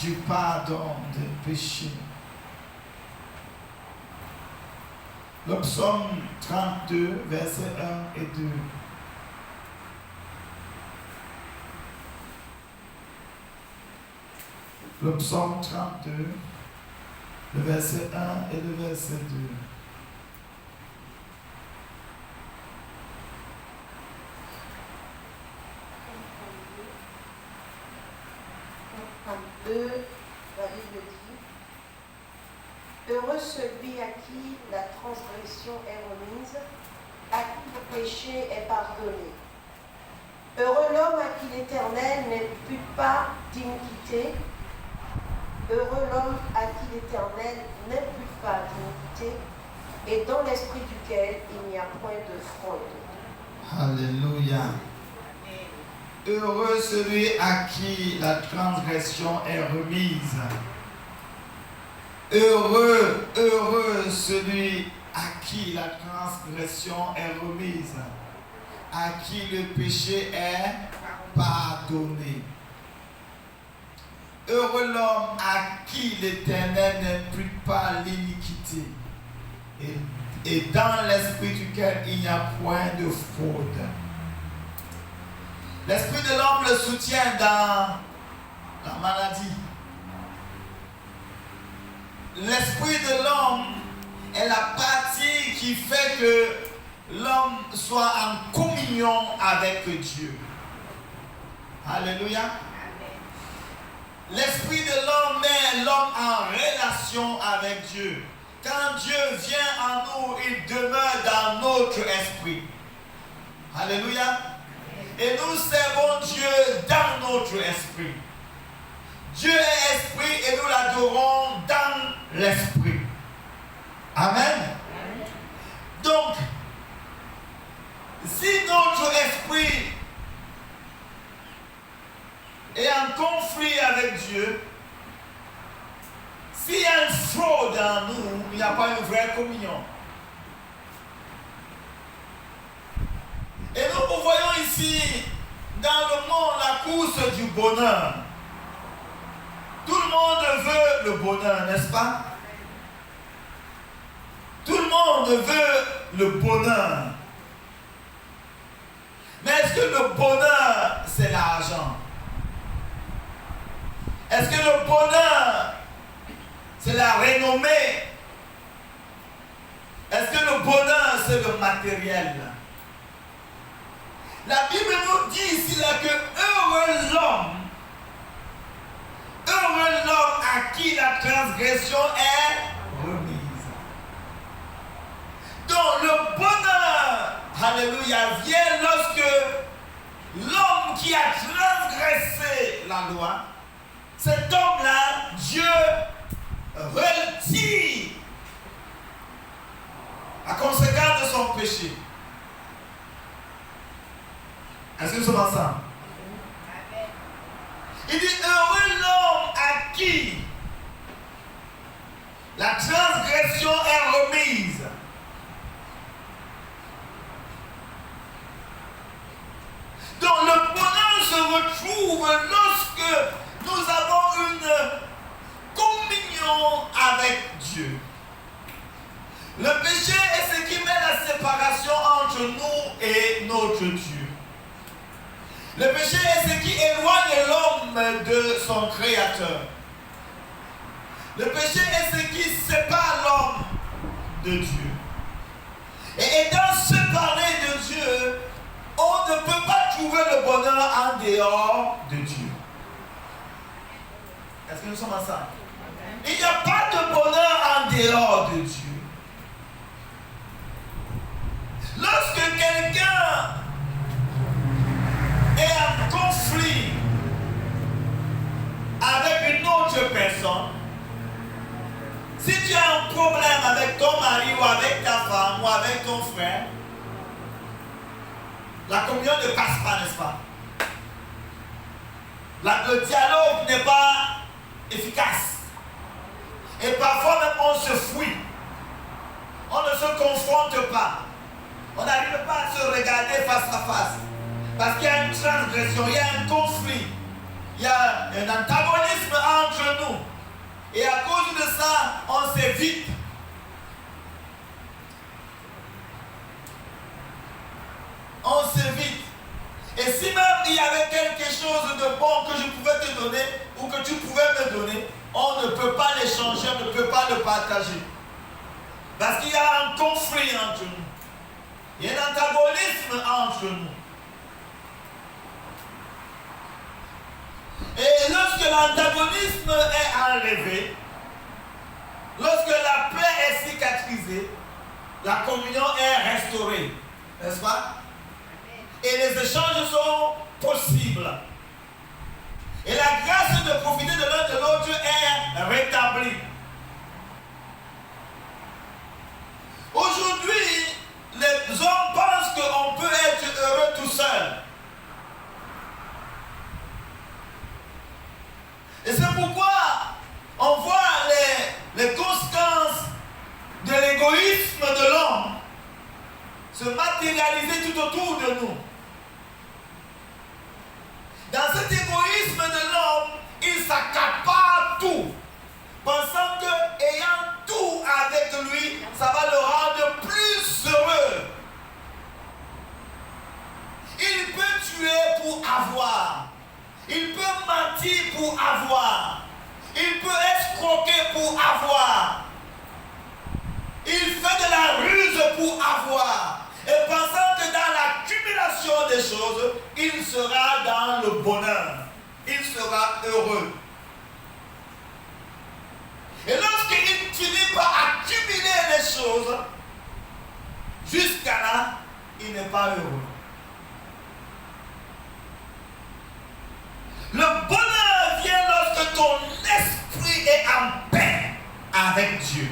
du pardon des péchés. Le psaume 32, versets 1 et 2. Le psaume 32, le verset 1 et le verset 2. La Bible dit: heureux celui à qui la transgression est remise, à qui le péché est pardonné. Heureux l'homme à qui l'Éternel n'impute pas d'iniquité. Heureux l'homme à qui l'Éternel n'impute pas d'iniquité et dans l'esprit duquel il n'y a point de fraude. Alléluia. Heureux celui à qui la transgression est remise. Heureux, heureux celui à qui la transgression est remise, à qui le péché est pardonné. Heureux l'homme à qui l'Éternel n'impute pas l'iniquité et dans l'esprit duquel il n'y a point de fraude. L'esprit de l'homme le soutient dans la maladie. L'esprit de l'homme est la partie qui fait que l'homme soit en communion avec Dieu. Alléluia. L'esprit de l'homme met l'homme en relation avec Dieu. Quand Dieu vient en nous, il demeure dans notre esprit. Alléluia. Et nous servons Dieu dans notre esprit. Dieu est esprit et nous l'adorons dans l'esprit. Amen. Donc, si notre esprit est en conflit avec Dieu, s'il y a une fraude en nous, il n'y a pas une vraie communion. Et nous voyons ici, dans le monde, la course du bonheur. Tout le monde veut le bonheur, n'est-ce pas? Tout le monde veut le bonheur. Mais est-ce que le bonheur, c'est l'argent? Est-ce que le bonheur, c'est la renommée? Est-ce que le bonheur, c'est le matériel? La Bible nous dit ici là que heureux l'homme à qui la transgression est remise. Donc le bonheur, alléluia, vient lorsque l'homme qui a transgressé la loi, cet homme-là, Dieu retire la conséquence de son péché. Est-ce que nous sommes ensemble? Il dit heureux l'homme à qui la transgression est remise. Donc le bonheur se retrouve lorsque nous avons une communion avec Dieu. Le péché est ce qui met la séparation entre nous et notre Dieu. Le péché est ce qui éloigne l'homme de son Créateur. Le péché est ce qui sépare l'homme de Dieu. Et étant séparé de Dieu, on ne peut pas trouver le bonheur en dehors de Dieu. Est-ce que nous sommes ensemble? Il n'y a pas de bonheur en dehors de Dieu. Lorsque quelqu'un est en conflit avec une autre personne, si tu as un problème avec ton mari ou avec ta femme ou avec ton frère, la communion ne passe pas, n'est-ce pas? Le dialogue n'est pas efficace. Et parfois même on se fuit. On ne se confronte pas. On n'arrive pas à se regarder face à face. Parce qu'il y a une transgression, il y a un conflit. il y a un antagonisme entre nous. Et à cause de ça, on s'évite. On s'évite. Et si même il y avait quelque chose de bon que je pouvais te donner ou que tu pouvais me donner, on ne peut pas l'échanger, on ne peut pas le partager. Parce qu'il y a un conflit entre nous. Il y a un antagonisme entre nous. Et lorsque l'antagonisme est enlevé, lorsque la plaie est cicatrisée, la communion est restaurée. N'est-ce pas? Et les échanges sont possibles. Et la grâce de profiter de l'un de l'autre est rétablie. Aujourd'hui, les hommes pensent qu'on peut être heureux tout seul. Et c'est pourquoi on voit les conséquences de l'égoïsme de l'homme se matérialiser tout autour de nous. Dans cet égoïsme de l'homme, il s'accapare tout, pensant que ayant tout avec lui, ça va le rendre plus heureux. Il peut tuer pour avoir. Il peut mentir pour avoir. Il peut escroquer pour avoir. Il fait de la ruse pour avoir. Et pensant que dans l'accumulation des choses, il sera dans le bonheur. Il sera heureux. Et lorsqu'il finit par accumuler les choses, jusqu'à là, il n'est pas heureux. Le bonheur vient lorsque ton esprit est en paix avec Dieu.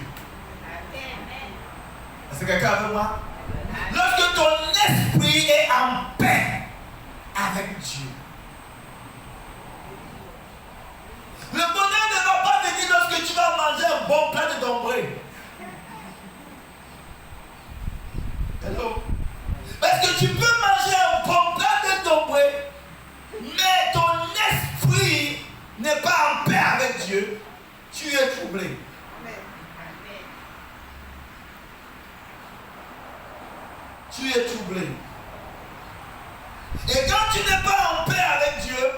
Est-ce que quelqu'un avec moi? Lorsque ton esprit est en paix avec Dieu. Le bonheur ne va pas venir lorsque tu vas manger un bon plat de dombré. Hello? Parce que tu peux manger un bon plat de dombré, mais ton esprit n'est pas en paix avec Dieu, tu es troublé. Tu es troublé. Et quand tu n'es pas en paix avec Dieu,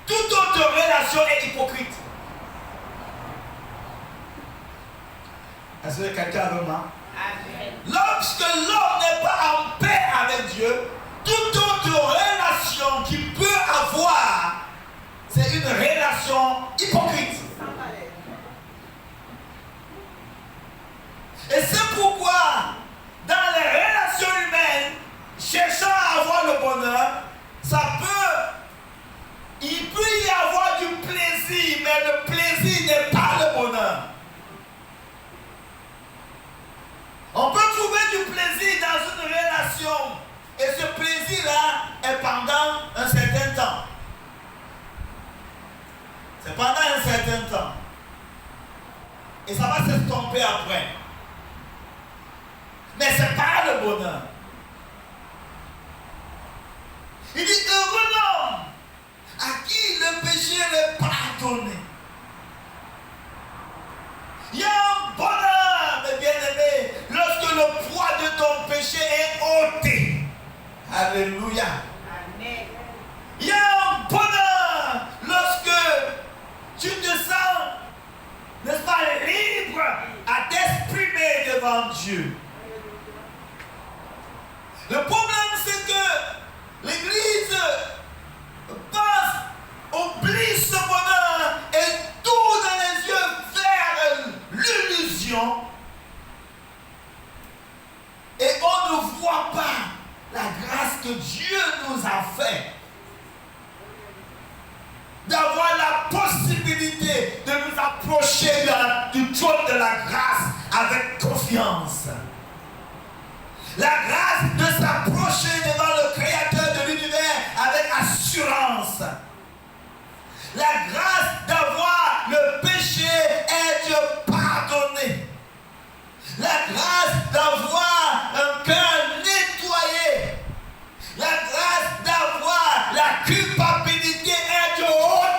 toute autre relation est hypocrite. Est-ce que quelqu'un avec moi? Lorsque l'homme n'est pas en paix avec Dieu, toute autre relation qu'il peut avoir, c'est une relation hypocrite. Et c'est pourquoi, dans les relations humaines, cherchant à avoir le bonheur, il peut y avoir du plaisir, mais le plaisir n'est pas le bonheur. On peut trouver du plaisir dans une relation, et ce plaisir-là est pendant un certain temps. C'est pendant un certain temps. Et ça va s'estomper après. Mais ce n'est pas le bonheur. Il dit heureux l'homme à qui le péché est pardonné. Il y a un bonheur, mes bien-aimés, lorsque le poids de ton péché est ôté. Alléluia. Amen. Il y a un bonheur lorsque tu te sens, n'est-ce pas, libre à t'exprimer devant Dieu. Le problème, c'est que l'Église oublie ce bonheur et tourne les yeux vers l'illusion. Et on ne voit pas la grâce que Dieu nous a faite. D'avoir la possibilité de nous approcher du trône de la grâce avec confiance. La grâce de s'approcher devant le Créateur de l'univers avec assurance. La grâce d'avoir le péché être pardonné. La grâce d'avoir un cœur nettoyé. La grâce d'avoir la culpabilité être ôtée.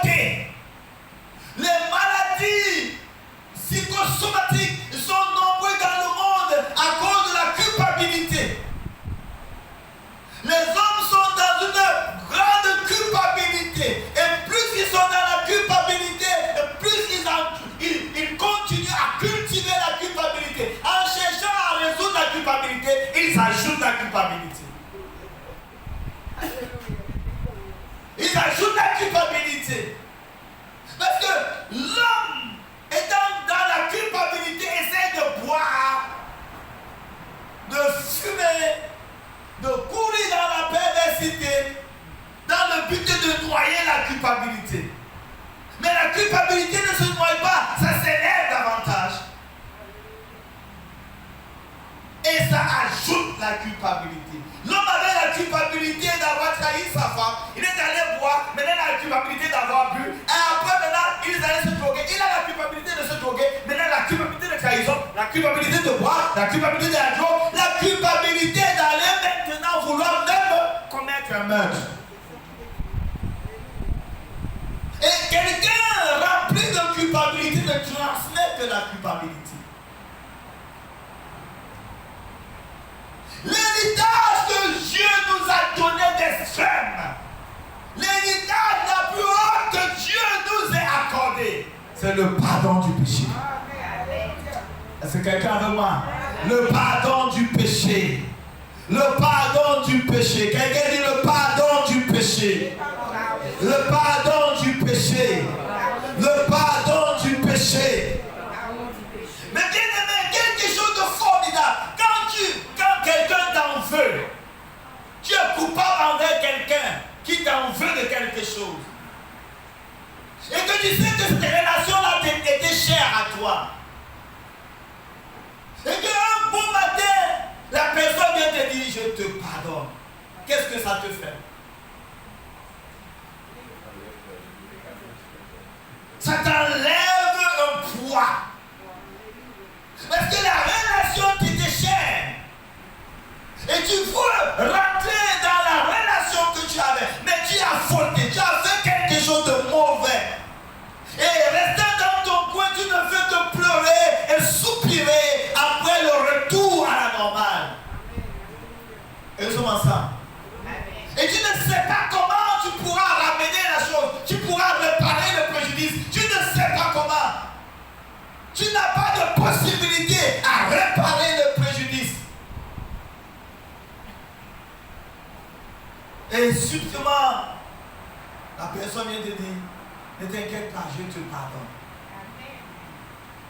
culpabilité, ils ajoutent la culpabilité. Ils ajoutent la culpabilité. Parce que l'homme, étant dans la culpabilité, essaie de boire, de fumer, de courir dans la perversité, dans le but de noyer la culpabilité. Mais la culpabilité ne se noie pas, ça s'élève davantage. Et ça ajoute la culpabilité. L'homme avait la culpabilité d'avoir trahi sa femme. Il est allé boire, maintenant il a la culpabilité d'avoir bu. Et après maintenant, il est allé se droguer. Il a la culpabilité de se droguer. Maintenant la culpabilité de trahison, la culpabilité de boire, la culpabilité de la drogue, la culpabilité d'aller maintenant vouloir même commettre un meurtre. Et quelqu'un rempli de culpabilité ne transmet que la culpabilité. L'héritage que Dieu nous a donné d'extrême, l'héritage la plus haute que Dieu nous a accordé, c'est le pardon du péché. Est-ce que quelqu'un veut moi? Le pardon du péché. Le pardon du péché. Quelqu'un dit le pardon du péché. Le pardon du péché. Le pardon du péché. Mais bien aimé, quelque chose de formidable. Quand quelqu'un t'en veut, tu es coupable envers quelqu'un qui t'en veut de quelque chose. Et que tu sais que cette relation-là était chère à toi. Et qu'un beau matin, la personne vient te dire, je te pardonne. Qu'est-ce que ça te fait? Ça t'enlève un poids. Parce que la relation t'était chère. Et tu veux rentrer dans la relation que tu avais. Mais tu as fauté, tu as fait quelque chose de mauvais. Et restant dans ton coin, tu ne fais que pleurer et soupirer après le retour à la normale. Et nous sommes ensemble. Et tu ne sais pas comment tu pourras ramener la chose. Tu pourras réparer le préjudice. Tu ne sais pas comment. Tu n'as pas de possibilité à réparer le préjudice. Et subtilement, la personne vient te dire, ne t'inquiète pas, je te pardonne.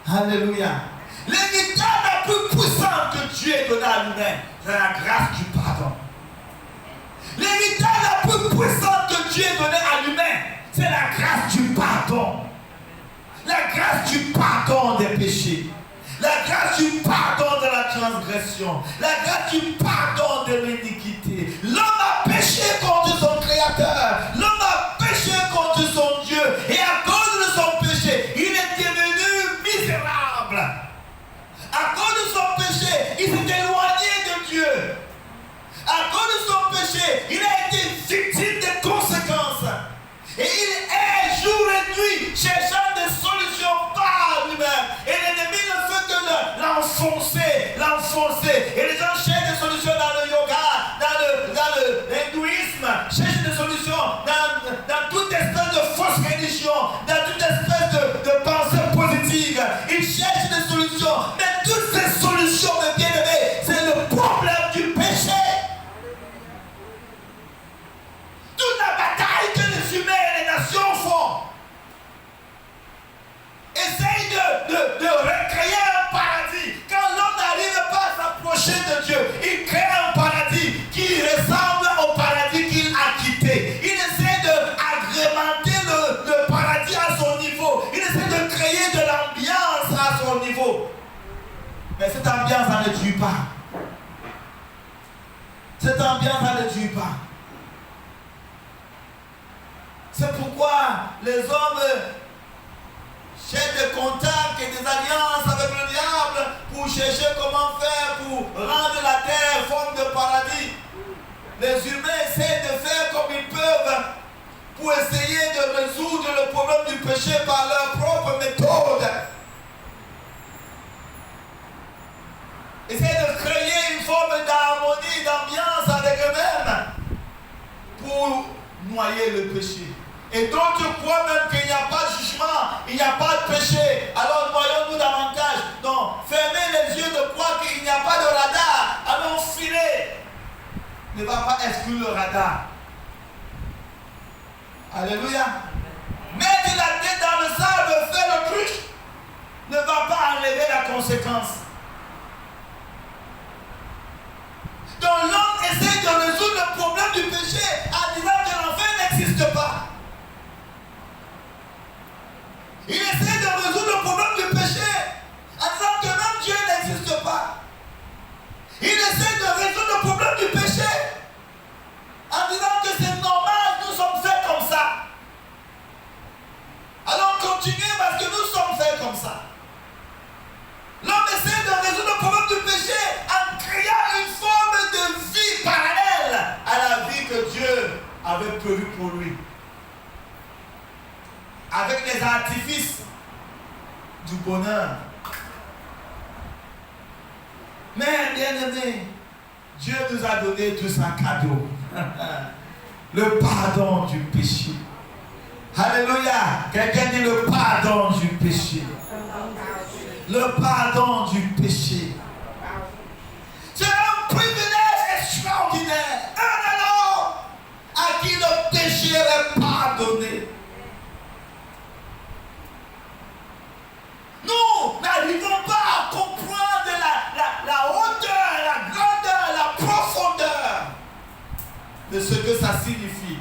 Alléluia. L'héritage la plus puissante que Dieu ait donné à l'humain, c'est la grâce du pardon. L'héritage la plus puissante que Dieu ait donné à l'humain, c'est la grâce du pardon. La grâce du pardon des péchés. La grâce du pardon de la transgression. La grâce du pardon de l'iniquité. L'homme a péché contre son Créateur. L'homme a péché contre son Dieu. Et à cause de son péché, il est devenu misérable. À cause de son péché, il s'est éloigné de Dieu. À cause de son péché, il a été victime des conséquences. Et il est jour et nuit cherchant des solutions par lui-même. Et l'ennemi ne fait que l'enfoncer. Et les gens cherchent des solutions dans le yoga, dans l'hindouisme, cherchent des solutions dans toute espèce de fausse religion, dans toute espèce de pensée positive. Ils cherchent des solutions. Mais toutes ces solutions, mes bien-aimés, c'est le problème du péché. Toute la bataille que les humains et les nations font, essaye de recréer un paradis. Quand l'homme n'arrive pas à s'approcher de Dieu, il crée un paradis qui ressemble au paradis qu'il a quitté. Il essaie d'agrémenter le paradis à son niveau. Il essaie de créer de l'ambiance à son niveau. Mais cette ambiance, elle ne tue pas. Cette ambiance, elle ne tue pas. C'est pourquoi les hommes cherchent des contacts et des alliances avec le diable pour chercher comment faire pour rendre la terre forme de paradis. Les humains essaient de faire comme ils peuvent pour essayer de résoudre le problème du péché par leur propre méthode. Essayer de créer une forme d'harmonie, d'ambiance avec eux-mêmes pour noyer le péché. Et d'autres croient même qu'il n'y a pas de jugement, il n'y a pas de péché. Alors noyons-nous davantage. Non, fermez les yeux de croire qu'il n'y a pas de radar. Alors ne va pas exclure le radar. Alléluia. Mettre la tête dans le sable, faire le truc, ne va pas enlever la conséquence. Donc l'homme essaie de résoudre le problème du péché en disant que l'enfer n'existe pas. Il essaie de résoudre le problème du péché en disant que même Dieu n'existe pas. Il essaie de résoudre le problème du péché en disant que c'est normal, nous sommes faits comme ça. Alors continuez parce que nous sommes faits comme ça. L'homme essaie de résoudre le problème du péché en créant une forme de vie parallèle à la vie que Dieu avait prévue pour lui. Avec les artifices du bonheur. Mais bien aimé, Dieu nous a donné tout ça cadeau. Le pardon du péché. Alléluia. Quelqu'un dit le pardon du péché. Le pardon du péché. C'est un privilège extraordinaire. Un homme à qui le péché est pardonné. Nous n'arrivons pas à comprendre la hauteur, la grandeur, la profondeur de ce que ça signifie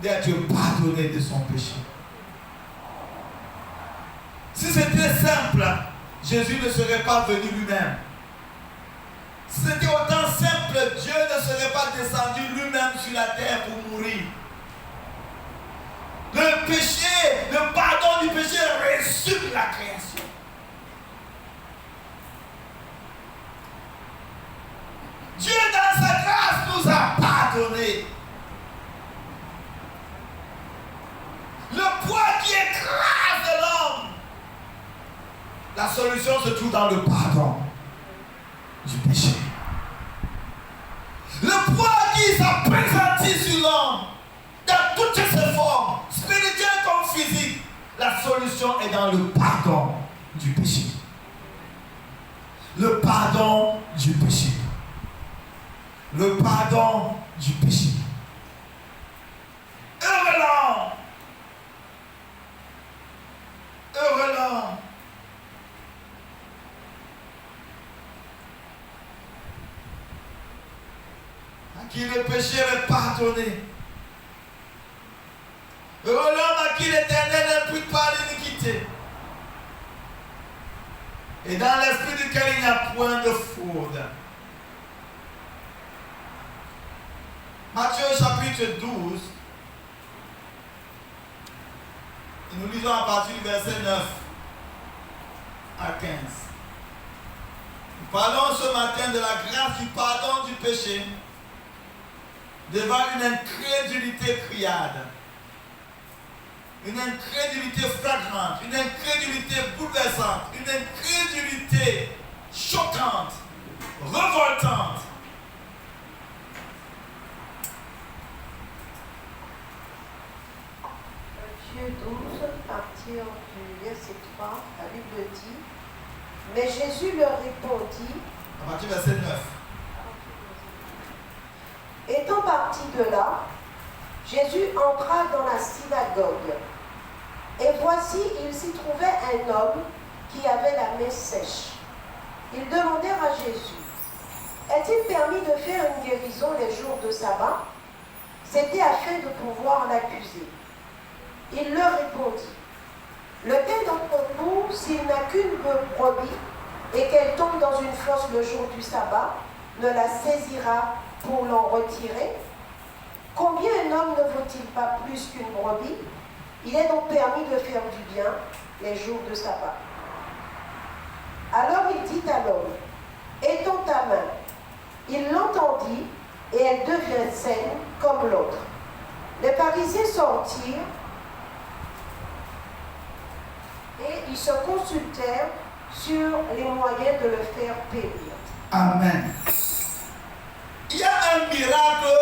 d'être pardonné de son péché. Si c'était simple, Jésus ne serait pas venu lui-même. Si c'était autant simple, Dieu ne serait pas descendu lui-même sur la terre pour mourir. Le péché, le pardon du péché résume la création. Dieu dans sa grâce nous a pardonné. Le poids qui écrase l'homme. La solution se trouve dans le pardon du péché. Le poids qui s'apprécie sur l'homme dans toutes ses formes, spirituelles comme physiques. La solution est dans le pardon du péché. Le pardon du péché. Le pardon du péché. Heureux l'homme. Heureux l'homme. À qui le péché est pardonné. Heureux l'homme à qui l'Éternel n'impute pas l'iniquité. Et dans l'esprit duquel il n'y a point de fraude. Matthieu chapitre 12. Et nous lisons à partir du verset 9 à 15. Nous parlons ce matin de la grâce du pardon du péché devant une incrédulité criarde, une incrédulité flagrante, une incrédulité bouleversante, une incrédulité choquante, révoltante. Matthieu 12, à partir du verset 3, la Bible dit: Mais Jésus leur répondit, À partir du verset 9. étant parti de là, Jésus entra dans la synagogue. Et voici, il s'y trouvait un homme qui avait la main sèche. Ils demandèrent à Jésus: Est-il permis de faire une guérison les jours de sabbat? C'était afin de pouvoir l'accuser. Il leur répondit: Lequel d'entre vous, s'il n'a qu'une brebis et qu'elle tombe dans une fosse le jour du sabbat, ne la saisira pour l'en retirer? Combien un homme ne vaut-il pas plus qu'une brebis? Il est donc permis de faire du bien les jours de sabbat. Alors il dit à l'homme: Étends ta main. Il l'entendit et elle devient saine comme l'autre. Les pharisiens sortirent et ils se consultèrent sur les moyens de le faire périr. Amen. Il y a un miracle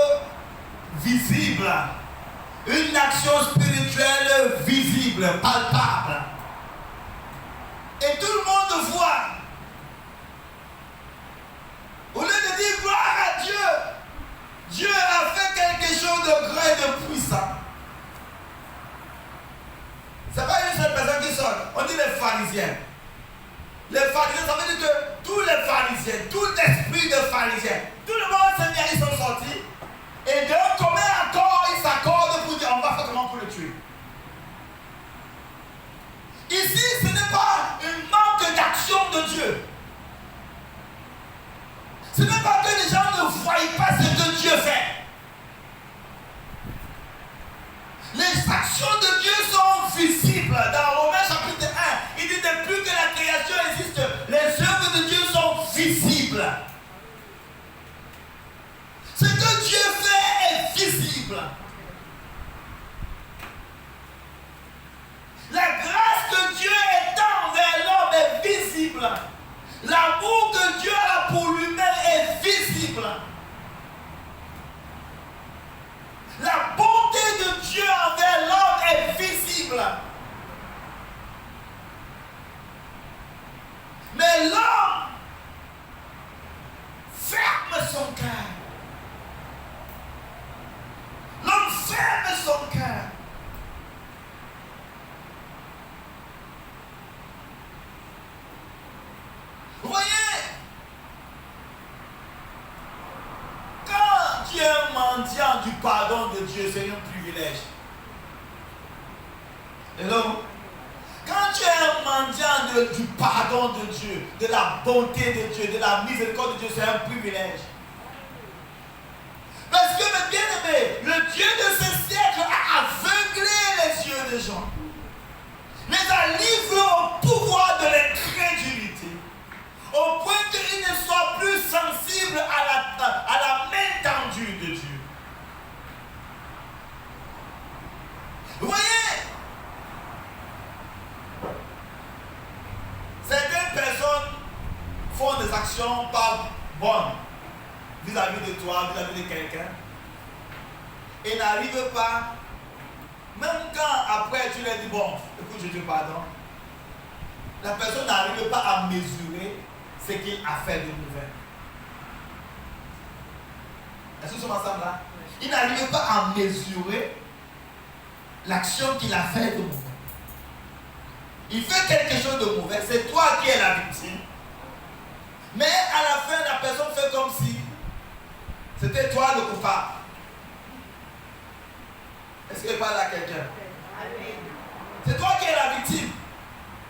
visible, une action spirituelle visible, palpable. Et tout le monde voit. Au lieu de dire gloire à Dieu, Dieu et de puissant. Ce n'est pas une seule personne qui sort. On dit les pharisiens. Les pharisiens, ça veut dire que tous les pharisiens, tout l'esprit de pharisiens, tout le monde s'est mis, ils sont sortis. Et d'un commun accord, ils s'accordent pour dire on va faire comment pour le tuer. Ici, ce n'est pas un manque d'action de Dieu. Ce n'est pas que les gens ne voient pas ce que Dieu fait. Les actions de Dieu sont visibles. Dans Romains chapitre 1, il dit depuis que la création existe, les œuvres de Dieu sont visibles. Ce que Dieu fait est visible. La grâce que Dieu étend vers l'homme est visible. L'amour que Dieu a pour lui-même est visible. La bonté de Dieu envers l'homme est visible. Mais l'homme ferme son cœur. L'homme ferme son cœur. Vous voyez, quand tu es un mendiant du pardon de Dieu, c'est un privilège. Hello? Quand tu es un mendiant du pardon de Dieu, de la bonté de Dieu, de la miséricorde de Dieu, c'est un privilège. Parce que, mes bien-aimés, le Dieu de ce siècle a aveuglé les yeux des gens, les a livrés au pouvoir de l'incrédulité, au point qu'ils ne soient plus sensibles à la main tendue de Dieu. Vous voyez, certaines personnes font des actions pas bonnes vis-à-vis de toi, vis-à-vis de quelqu'un, et n'arrivent pas, même quand après tu leur dis bon, écoute, je te pardonne, la personne n'arrive pas à mesurer ce qu'il a fait de mauvais. Est-ce que nous sommes ensemble là? Il n'arrive pas à mesurer l'action qu'il a fait de mauvais. Il fait quelque chose de mauvais, c'est toi qui es la victime. Mais à la fin, la personne fait comme si c'était toi le coupable. Est-ce qu'il parle à quelqu'un? C'est toi qui es la victime.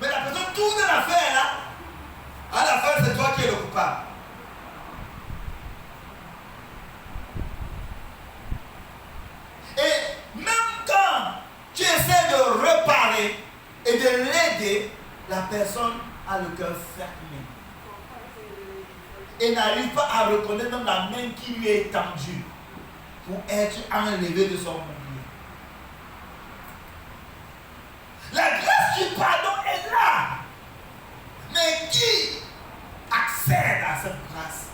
Mais la personne tourne l'affaire là. À la fin, c'est toi qui es le coupable. Et même quand tu essaies de réparer et de l'aider, la personne a le cœur fermé. Et n'arrive pas à reconnaître même la main qui lui est tendue pour être enlevé de son monde. La grâce du pardon est là. Mais qui accède à cette grâce?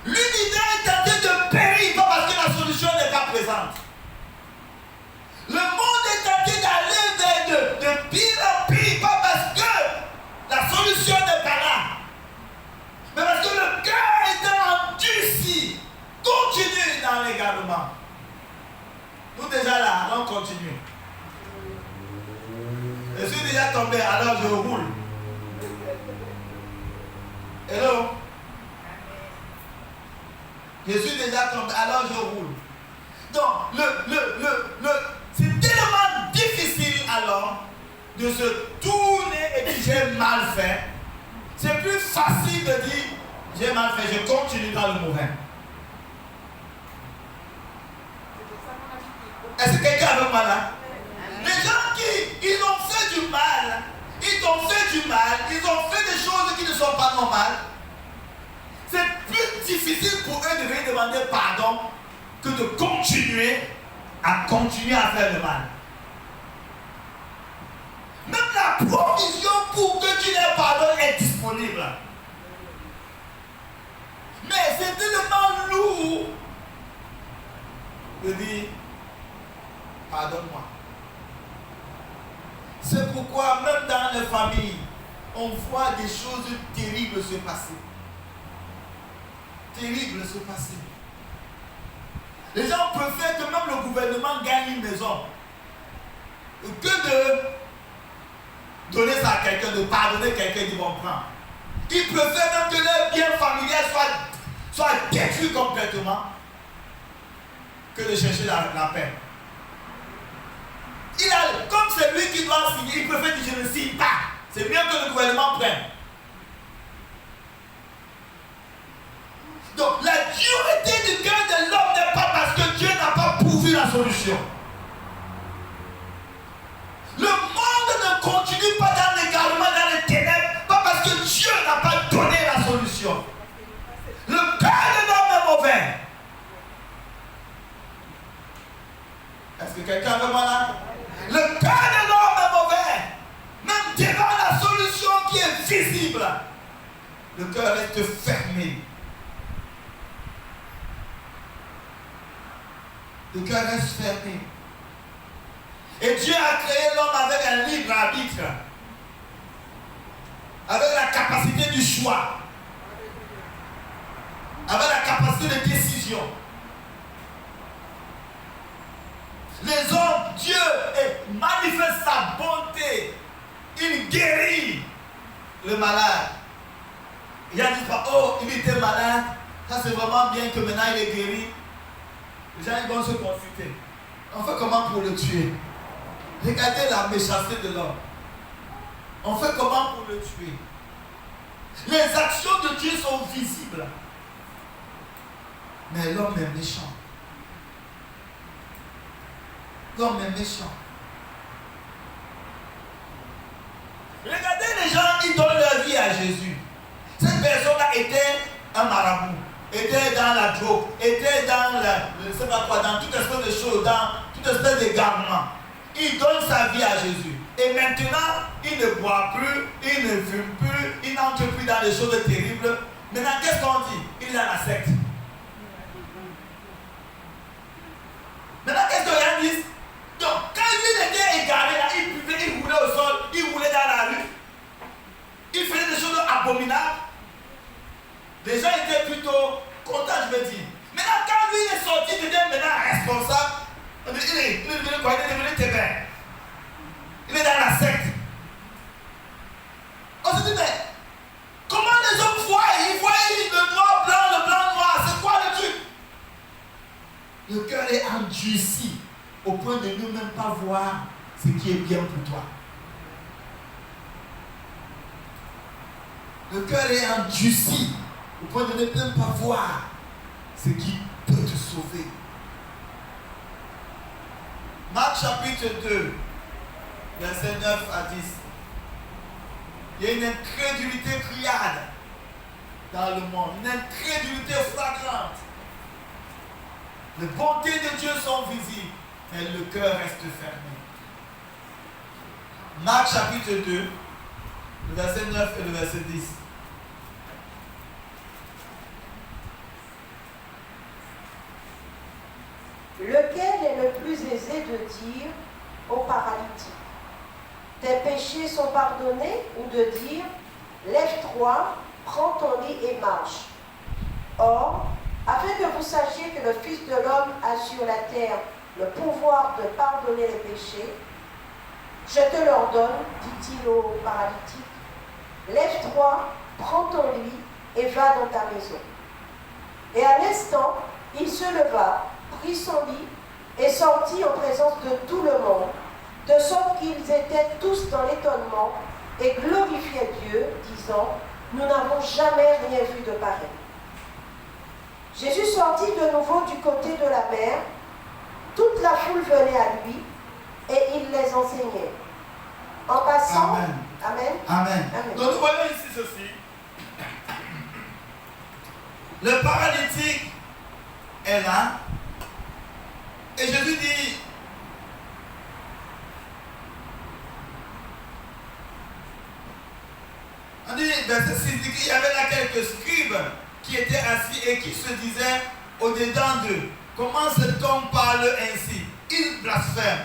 L'univers est tenté de périr, pas parce que la solution n'est pas présente. Le monde est tenté d'aller de pire en pire, pas parce que la solution n'est pas là, mais parce que le cœur est endurci. Continue dans l'égarement. Nous déjà là, allons continuer. Je suis déjà tombé, alors je roule. Hello? Je suis déjà tombé, alors je roule. Donc, c'est tellement difficile alors de se tourner et dire j'ai mal fait. C'est plus facile de dire j'ai mal fait, je continue dans le mauvais. Est-ce que quelqu'un avec moi là? Les gens ils ont fait du mal, ils ont fait des choses qui ne sont pas normales. C'est plus difficile pour eux de venir demander pardon que de continuer à faire le mal. Même la provision pour que tu n'aies pardon est disponible. Mais c'est tellement lourd de dire pardonne-moi. C'est pourquoi même dans les familles, on voit des choses terribles se passer. terribles se passer. Les gens préfèrent que même le gouvernement gagne une maison que de donner ça à quelqu'un, de pardonner quelqu'un qui vont prendre. Ils préfèrent même que leur bien familial soit détruit complètement que de chercher la paix. Comme c'est lui qui doit signer, il préfère dire je ne signe pas. C'est mieux que le gouvernement prenne. Donc la dureté du cœur de l'homme n'est pas parce que Dieu n'a pas pourvu la solution. Le monde ne continue pas dans l'égarement, dans les ténèbres, pas parce que Dieu n'a pas donné la solution. Le cœur de l'homme est mauvais. Est-ce que quelqu'un veut moi là? Le cœur de l'homme est mauvais. Même devant la solution qui est visible, le cœur reste fermé. Le cœur reste fermé. Et Dieu a créé l'homme avec un libre arbitre, avec la capacité du choix, avec la capacité de décision. Les hommes, Dieu manifeste sa bonté. Il guérit le malade. Il a dit pas, oh, il était malade. Ça c'est vraiment bien que maintenant il est guéri. Les gens ils vont se consulter. On fait comment pour le tuer? Regardez la méchanceté de l'homme. On fait comment pour le tuer? Les actions de Dieu sont visibles. Mais l'homme est méchant. L'homme est méchant. Regardez les gens, ils donnent leur vie à Jésus. Cette personne-là était un marabout, était dans la drogue, était dans je ne sais pas quoi, dans toute espèce de choses, dans toute espèce d'égarement. Il donne sa vie à Jésus. Et maintenant, il ne boit plus, il ne fume plus, il n'entre plus dans des choses terribles. Maintenant, qu'est-ce qu'on dit? Il est dans la secte. Maintenant, qu'est-ce que les gens disent? Donc, quand il était égaré, là, il buvait, il roulait au sol, il roulait dans la rue, il faisait des choses abominables. Les gens étaient plutôt contents, je veux dire. Maintenant, quand lui est sorti, il devient maintenant responsable. Il est devenu témoin. Il est dans la secte. On se dit, mais comment les hommes voient? Ils voient le noir blanc, le blanc noir. C'est quoi le truc? Le cœur est endurci au point de ne même pas voir ce qui est bien pour toi. Le cœur est endurci au point de ne même pas voir ce qui peut te sauver. Marc chapitre 2, verset 9 à 10. Il y a une incrédulité criarde dans le monde, une incrédulité flagrante. Les bontés de Dieu sont visibles, mais le cœur reste fermé. Marc chapitre 2, le verset 9 et le verset 10. Lequel est le plus aisé de dire au paralytique, tes péchés sont pardonnés, ou de dire, lève-toi, prends ton lit et marche. Or, afin que vous sachiez que le Fils de l'homme a sur la terre le pouvoir de pardonner les péchés, je te l'ordonne, dit-il au paralytique, lève-toi, prends ton lit et va dans ta maison. Et à l'instant, il se leva, prit son lit et sortit en présence de tout le monde, de sorte qu'ils étaient tous dans l'étonnement et glorifiaient Dieu, disant, nous n'avons jamais rien vu de pareil. Jésus sortit de nouveau du côté de la mer, toute la foule venait à lui et il les enseignait. En passant, Amen. Amen. Amen. Amen. Donc nous voyons ici ceci. Le paralytique est là. Et Jésus dit, on dit, verset 6, dit qu'il y avait là quelques scribes qui étaient assis et qui se disaient au-dedans d'eux, comment cet homme parle ainsi? Il blasphème.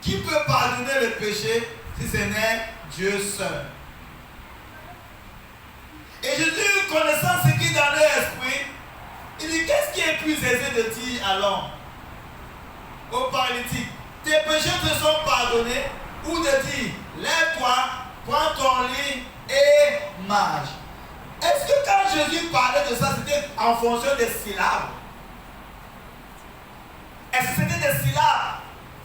Qui peut pardonner le péché si ce n'est Dieu seul? Et Jésus, connaissant ce qui est dans leur esprit, plus aisé de dire à l'homme, au paralytique, tes péchés te sont pardonnés, ou de dire, lève-toi, prends ton lit et marche. Est-ce que quand Jésus parlait de ça, c'était en fonction des syllabes? Est-ce que c'était des syllabes?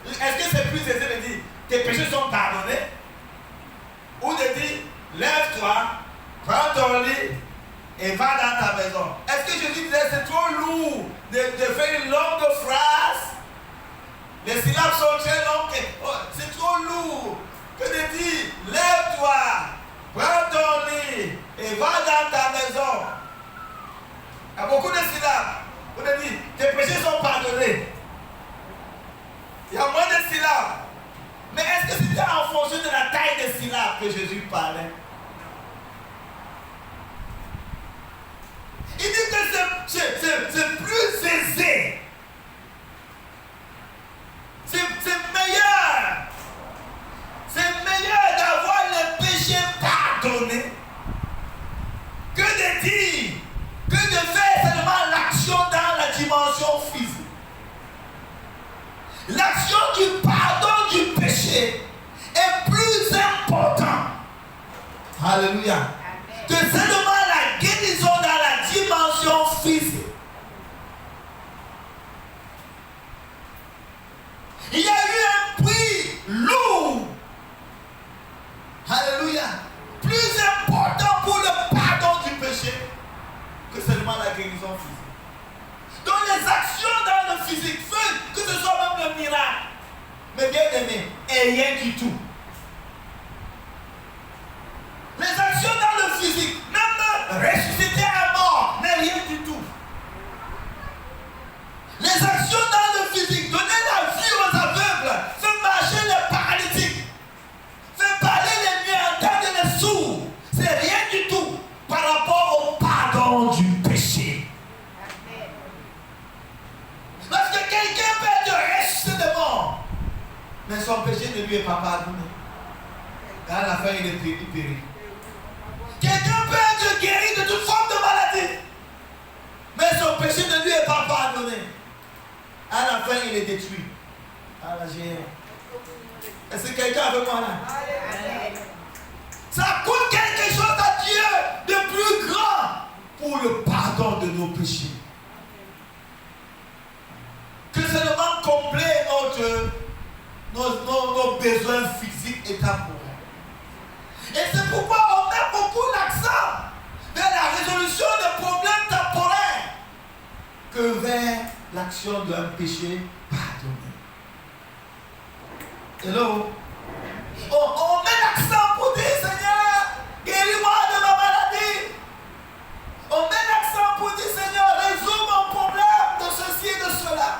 Est-ce que c'est plus aisé de dire, tes péchés sont pardonnés? Ou de dire, lève-toi, prends ton lit et va dans ta maison. Est-ce que Jésus disait, c'est trop lourd de faire une longue phrase? Les syllabes sont très longues. Oh, c'est trop lourd que de dire, lève-toi, prends ton lit et va dans ta maison. Il y a beaucoup de syllabes. On a dit, tes péchés sont pardonnés. Il y a moins de syllabes. Mais est-ce que c'était en fonction de la taille des syllabes que Jésus parlait? Il dit que c'est plus aisé. C'est meilleur. C'est meilleur d'avoir les péchés pardonnés que de dire, que de faire seulement l'action dans la dimension physique. L'action du pardon du péché est plus importante. Alléluia. Que seulement la guérison dans la dimension physique. Il y a eu un prix lourd. Alléluia. Plus important pour le pardon du péché que seulement la guérison physique. Donc les actions dans le physique, que ce soit même le miracle, mais bien aimé, est rien du tout. Les actions dans le physique, même ressusciter un mort, n'est rien du tout. Les actions dans le physique, donner la vue aux aveugles, faire marcher les paralytiques, faire parler les muets, entendre les sourds, c'est rien du tout par rapport au pardon du péché. Parce que quelqu'un peut être ressuscité de mort, mais son péché ne lui est pas pardonné. Et à la fin, il est péri. Quelqu'un peut être guéri de toute forme de maladie, mais son péché ne lui est pas pardonné. À la fin, il est détruit. Est-ce que quelqu'un avec moi là? Ça coûte quelque chose à Dieu de plus grand pour le pardon de nos péchés. Que seulement combler nos besoins physiques et temporels. Et c'est pourquoi on met beaucoup l'accent vers la résolution des problèmes temporaires que vers l'action d'un péché pardonné. Hello? On met l'accent pour dire, Seigneur, guéris-moi de ma maladie. On met l'accent pour dire, Seigneur, résous mon problème de ceci et de cela.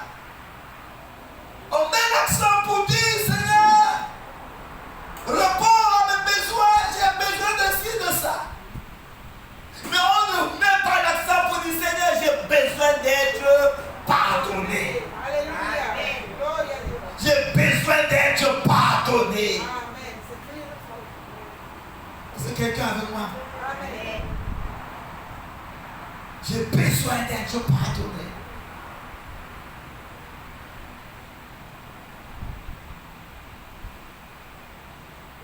On met l'accent pour dire, Seigneur, réponds à mes besoins, j'ai besoin de ci, de ça. Mais on ne met pas l'accent pour dire, Seigneur, j'ai besoin d'être pardonné. Alléluia. J'ai besoin d'être pardonné. C'est quelqu'un avec moi? Amen. J'ai besoin d'être pardonné.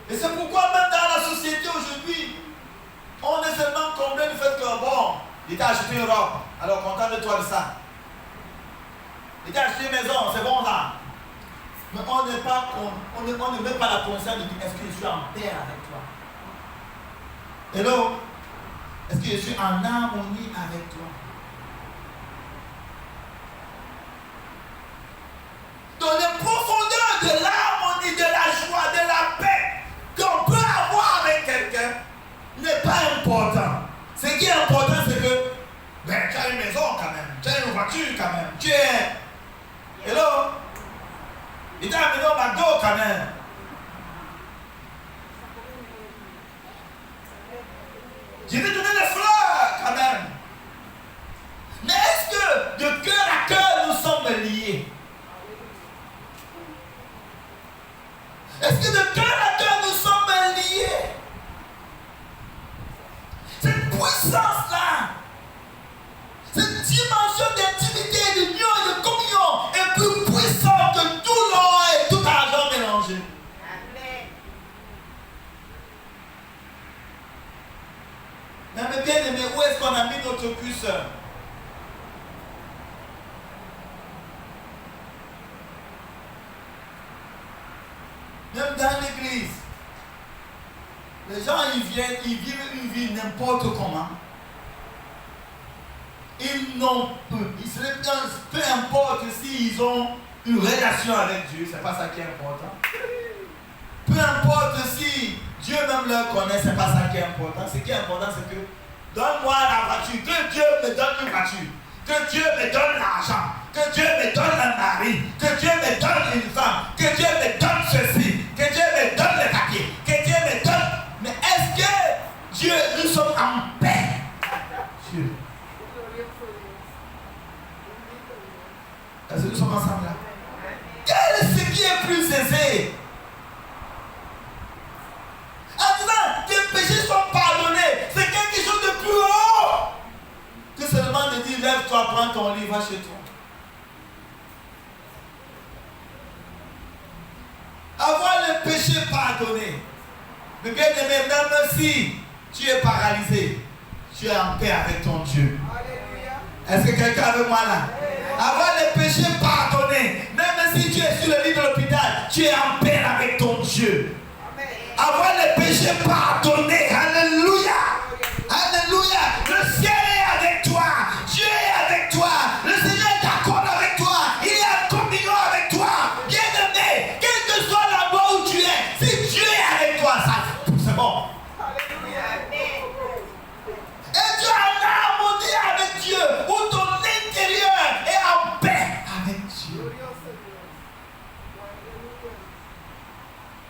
Et c'est pourquoi même dans la société aujourd'hui, on est seulement comblé du fait que bon, il t'a acheté une robe, alors content de toi de ça. Il t'a acheté une maison, c'est bon là. Mais on ne met pas la conscience de dire, est-ce que je suis en paix avec toi? Hello? Est-ce que je suis en harmonie avec toi? Dans les profondeurs de l'harmonie, de la joie, de la paix qu'on peut avoir avec quelqu'un n'est pas important. Ce qui est important, c'est que tu as une maison quand même, tu as une voiture quand même, tu es... Hello? Il t'a amené au McDo quand même. Je vais donner des fleurs quand même. Mais est-ce que de cœur à cœur nous sommes liés? Est-ce que de cœur à cœur nous sommes liés? Cette puissance-là, cette dimension d'intimité et Mais bien aimé, où est-ce qu'on a mis notre curseur? Même dans l'église, les gens ils viennent, ils vivent une vie n'importe comment. Ils n'ont peu importe s'ils ont une relation avec Dieu, c'est pas ça qui est important. Peu importe si Dieu même leur connaît, c'est pas ça qui est important. Ce qui est important, c'est que donne-moi la voiture, que Dieu me donne une voiture, que Dieu me donne l'argent, que Dieu me donne un mari, que Dieu me donne une femme, que Dieu me donne ceci, que Dieu me donne le papier, que Dieu me donne. Mais est-ce que Dieu, nous sommes en paix? Dieu. Est-ce que nous sommes ensemble là? Quel est ce qui est plus aisé? En disant tes péchés sont pardonnés, c'est quelque chose de plus haut que seulement de dire lève-toi, prends ton lit, va chez toi. Avoir le péché pardonné. Mais bien aimé, même si tu es paralysé, tu es en paix avec ton Dieu. Est-ce que quelqu'un est avec moi là? Avoir les péchés pardonnés, même si tu es sur le lit de l'hôpital, tu es en paix avec ton Dieu. Avoir les péchés pardonnés, alléluia, alléluia. Le ciel est avec toi, Dieu est avec toi, le Seigneur est d'accord avec toi, il est en communion avec toi. Bien aimé, quel que soit l'endroit où tu es, si Dieu est avec toi, c'est bon. Et tu es en harmonie avec Dieu, où ton intérieur est en paix avec Dieu.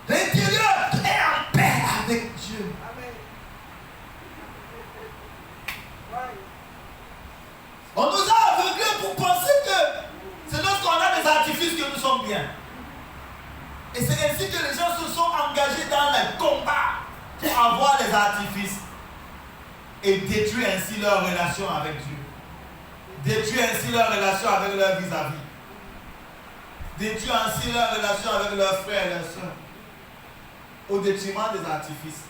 L'intérieur est en paix avec Dieu. On nous a aveuglés pour penser que c'est lorsqu'on a des artifices que nous sommes bien. Et c'est ainsi que les gens se sont engagés dans le combat pour avoir des artifices et détruire ainsi leur relation avec Dieu. Détruire ainsi leur relation avec leur vis-à-vis. Détruire ainsi leur relation avec leurs frères et leurs soeurs. Au détriment des artifices.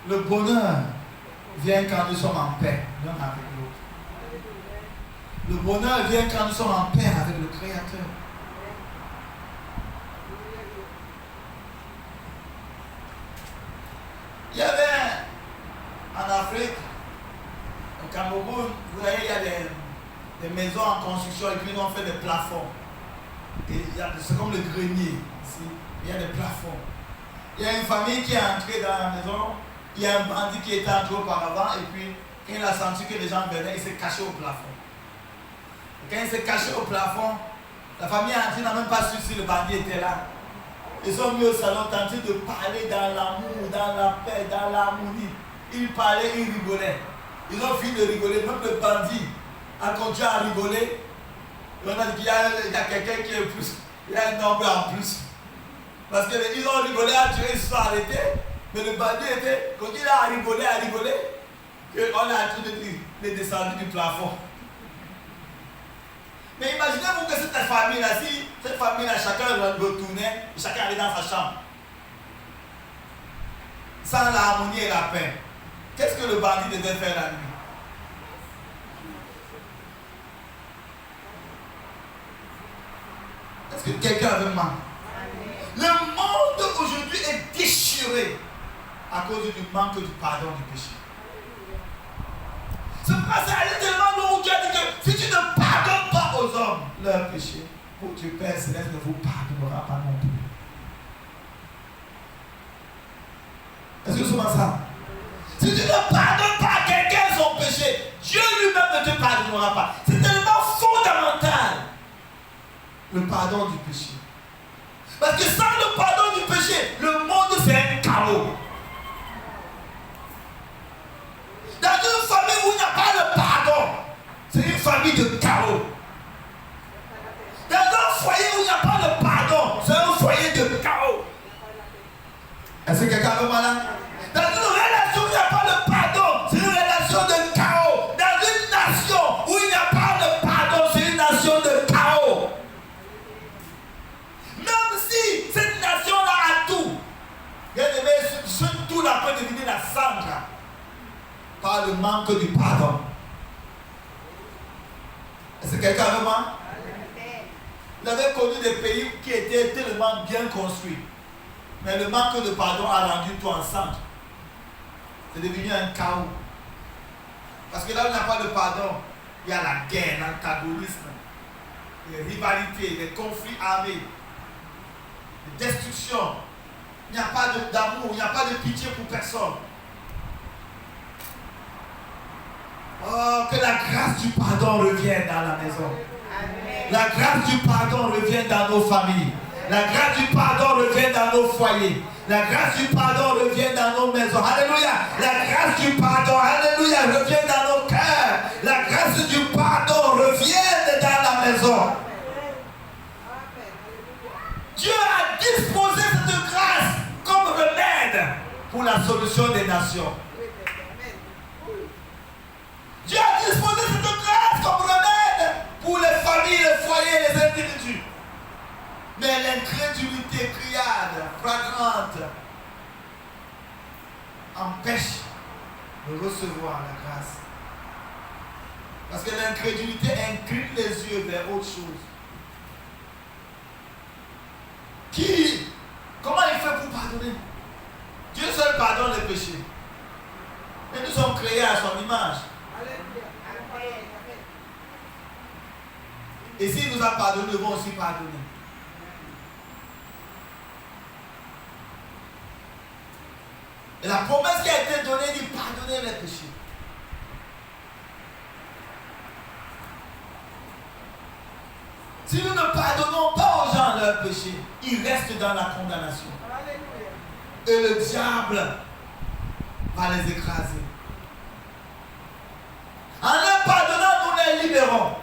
Le bonheur vient quand nous sommes en paix l'un avec l'autre. Le bonheur vient quand nous sommes en paix avec le Créateur. Il y avait en Afrique, au Cameroun, vous voyez, il y a des maisons en construction et puis ils ont fait des plafonds. Et c'est comme le grenier ici, il y a des plafonds. Il y a une famille qui est entrée dans la maison, il y a un bandit qui était entré auparavant et puis quand il a senti que les gens venaient, il s'est caché au plafond. Et quand il s'est caché au plafond, la famille entière n'a même pas su si le bandit était là. Ils sont mis au salon tenter de parler dans l'amour, dans la paix, dans l'harmonie. Ils parlaient, ils rigolaient. Ils ont fini de rigoler, même le bandit a continué à rigoler. On a dit qu'il y a quelqu'un qui est plus, il y a un nombre en plus. Parce qu'ils ont rigolé à tuer, ils se sont arrêtés. Mais le bandit était, quand il a rigolé, qu'on a tout de descendu du plafond. Mais imaginez-vous que cette famille-là, si cette famille-là, chacun retournait, chacun allait dans sa chambre. Sans l'harmonie et la paix. Qu'est-ce que le bandit devait faire la nuit? Est-ce que quelqu'un avec moi? Le monde aujourd'hui est déchiré à cause du manque du pardon du péché. C'est pas ça, il y a tellement long où tu as dit que si tu ne pardonnes pas aux hommes leur péché, pour Dieu Père Céleste ne vous pardonnera pas non plus. Est-ce que nous sommes ensemble? Si tu ne pardonnes pas à quelqu'un son péché, Dieu lui-même ne te pardonnera pas. C'est tellement fondamental. Le pardon du péché. Parce que sans le pardon du péché, le monde c'est un chaos. Dans une famille où il n'y a pas le pardon, c'est une famille de chaos. Dans un foyer où il n'y a pas le pardon, c'est un foyer de chaos. Est-ce que quelqu'un veut moi là? Dans une relation où il n'y a pas le pardon, c'est une relation de chaos. Dans une nation où il n'y a pas le pardon, c'est une nation de chaos. Même si cette nation-là a tout, bien aimé, tout là peut devenir la cendre par le manque du pardon. Est-ce que quelqu'un avec moi? Vous avez connu des pays qui étaient tellement bien construits, mais le manque de pardon a rendu tout en cendre. C'est devenu un chaos. Parce que là où il n'y a pas de pardon, il y a la guerre, l'antagonisme, les rivalités, les conflits armés, les destructions. Il n'y a pas d'amour, il n'y a pas de pitié pour personne. Oh, que la grâce du pardon revienne dans la maison. Amen. La grâce du pardon revienne dans nos familles. La grâce du pardon revienne dans nos foyers. La grâce du pardon revient dans nos maisons. Alléluia. La grâce du pardon, alléluia, revient dans nos cœurs. La grâce du pardon revient dans la maison. Dieu a disposé cette grâce comme remède pour la solution des nations. Dieu a disposé cette grâce comme remède pour les familles, les foyers, les individus. Mais l'incrédulité criarde, flagrante, empêche de recevoir la grâce. Parce que l'incrédulité incline les yeux vers autre chose. Comment il fait pour pardonner? Dieu seul pardonne les péchés. Et nous sommes créés à son image. Et s'il nous a pardonné, nous devons aussi pardonner. Et la promesse qui a été donnée dit pardonner les péchés. Si nous ne pardonnons pas aux gens leurs péchés, ils restent dans la condamnation. Et le diable va les écraser. En leur pardonnant, nous les libérons.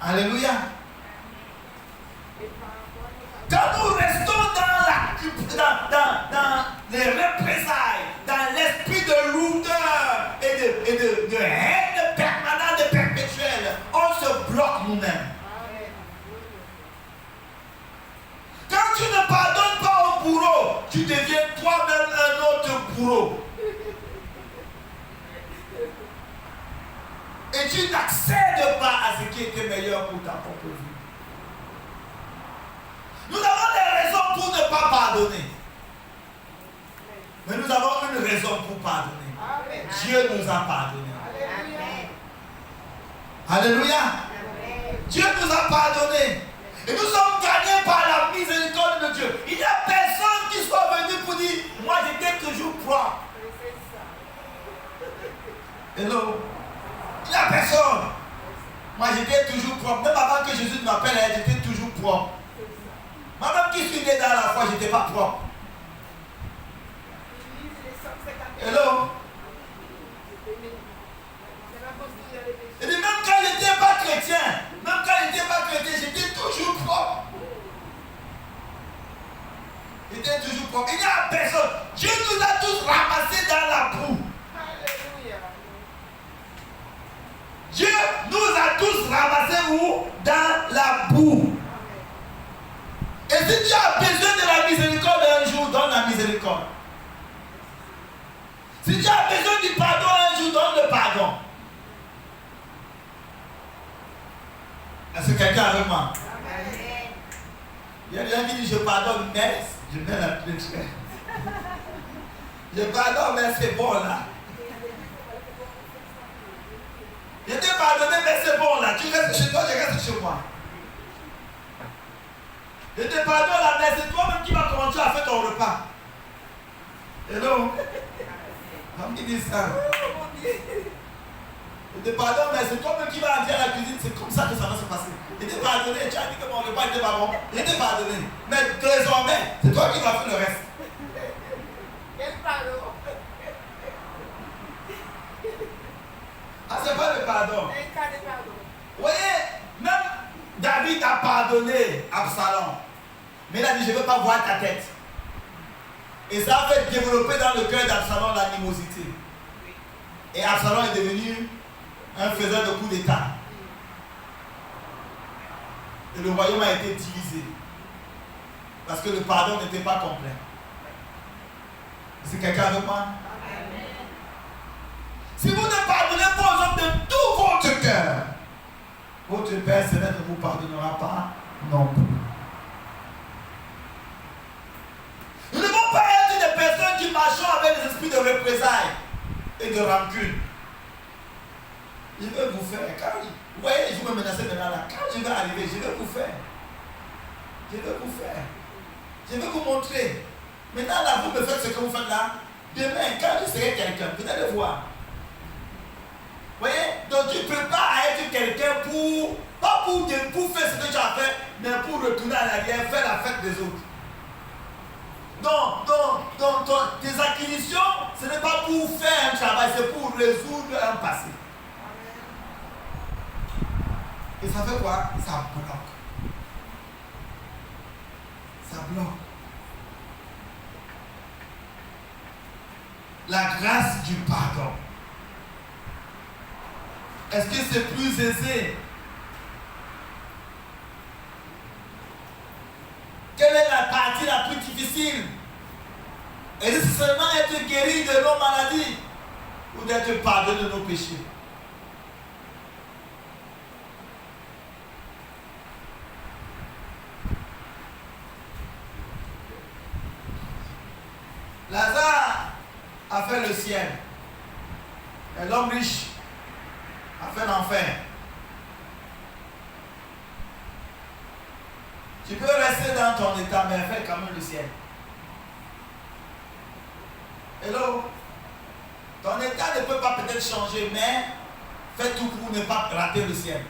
Alléluia. Quand nous restons dans les représailles, dans l'esprit de lourdeur et de haine permanente et perpétuelle, on se bloque nous-mêmes. Quand tu ne pardonnes pas au bourreau, tu deviens toi-même un autre bourreau. Et tu n'accèdes pas à ce qui était meilleur pour ta propre vie. Nous avons des raisons pour ne pas pardonner. Mais nous avons une raison pour pardonner. Amen. Dieu nous a pardonné. Alléluia. Alléluia. Dieu nous a pardonné. Et nous sommes gagnés par la miséricorde de Dieu. Il n'y a personne qui soit venu pour dire, moi j'étais toujours propre. Hello. Il n'y a personne. Moi j'étais toujours propre. Même avant que Jésus ne m'appelle, j'étais toujours propre. Moi-même qui suis né dans la foi, je n'étais pas propre. Hello. Et même quand je n'étais pas chrétien, j'étais toujours propre. J'étais toujours propre. Il n'y a personne. Dieu nous a tous ramassés dans la boue. Dieu nous a tous ramassés où? Dans la boue. Et si tu as besoin de la miséricorde un jour, donne la miséricorde. Si tu as besoin du pardon un jour, donne le pardon. Est-ce que quelqu'un avec moi? Amen. Il y a des gens qui disent je pardonne, mais je mets la plus chère. Je pardonne, mais c'est bon là. Je t'ai pardonné, mais c'est bon là. Tu restes chez toi, je reste chez moi. Je te pardonne là, mais c'est toi-même qui vas commencer à faire ton repas. Hello? Comme qui dit ça? Je te pardonne, mais c'est toi-même qui vas entrer à la cuisine. C'est comme ça que ça va se passer. Je t'ai pardonné, tu as dit que mon repas n'était pas bon. Je t'ai pardonné. Mais désormais, c'est toi qui vas faire le reste. Quel pardon? Ah, c'est pas le pardon. Vous voyez, même David a pardonné Absalom. Mais il a dit, je ne veux pas voir ta tête. Et ça a fait développer dans le cœur d'Absalom l'animosité. Et Absalom est devenu un faiseur de coups d'État. Et le royaume a été divisé. Parce que le pardon n'était pas complet. C'est quelqu'un avec moi? Si vous ne pardonnez pas aux hommes de tout votre cœur, votre Père Céleste ne vous pardonnera pas non plus. Nous ne devons pas être des personnes qui marchent avec des esprits de représailles et de rancune. Je vais vous faire. Vous voyez, je me menacer maintenant là. Quand je vais arriver, je vais vous faire. Je vais vous faire. Je vais vous montrer. Maintenant là, vous me faites ce que vous faites là. Demain, quand je serai quelqu'un, vous allez voir. Vous voyez? Donc tu prépares à être quelqu'un pour, pas pour faire ce que tu as fait, mais pour retourner à l'arrière, faire la fête des autres. Donc, tes acquisitions, ce n'est pas pour faire un travail, c'est pour résoudre un passé. Et ça fait quoi? Ça bloque. Ça bloque. La grâce du pardon. Est-ce que c'est plus aisé? Quelle est la partie la plus difficile? Est-ce seulement être guéri de nos maladies ou d'être pardonné de nos péchés? Lazare a fait le ciel. Et l'homme riche a fait l'enfer. Tu peux rester dans ton état, mais faire quand même le ciel. Hello? Ton état ne peut pas peut-être changer, mais fais tout pour ne pas rater le ciel.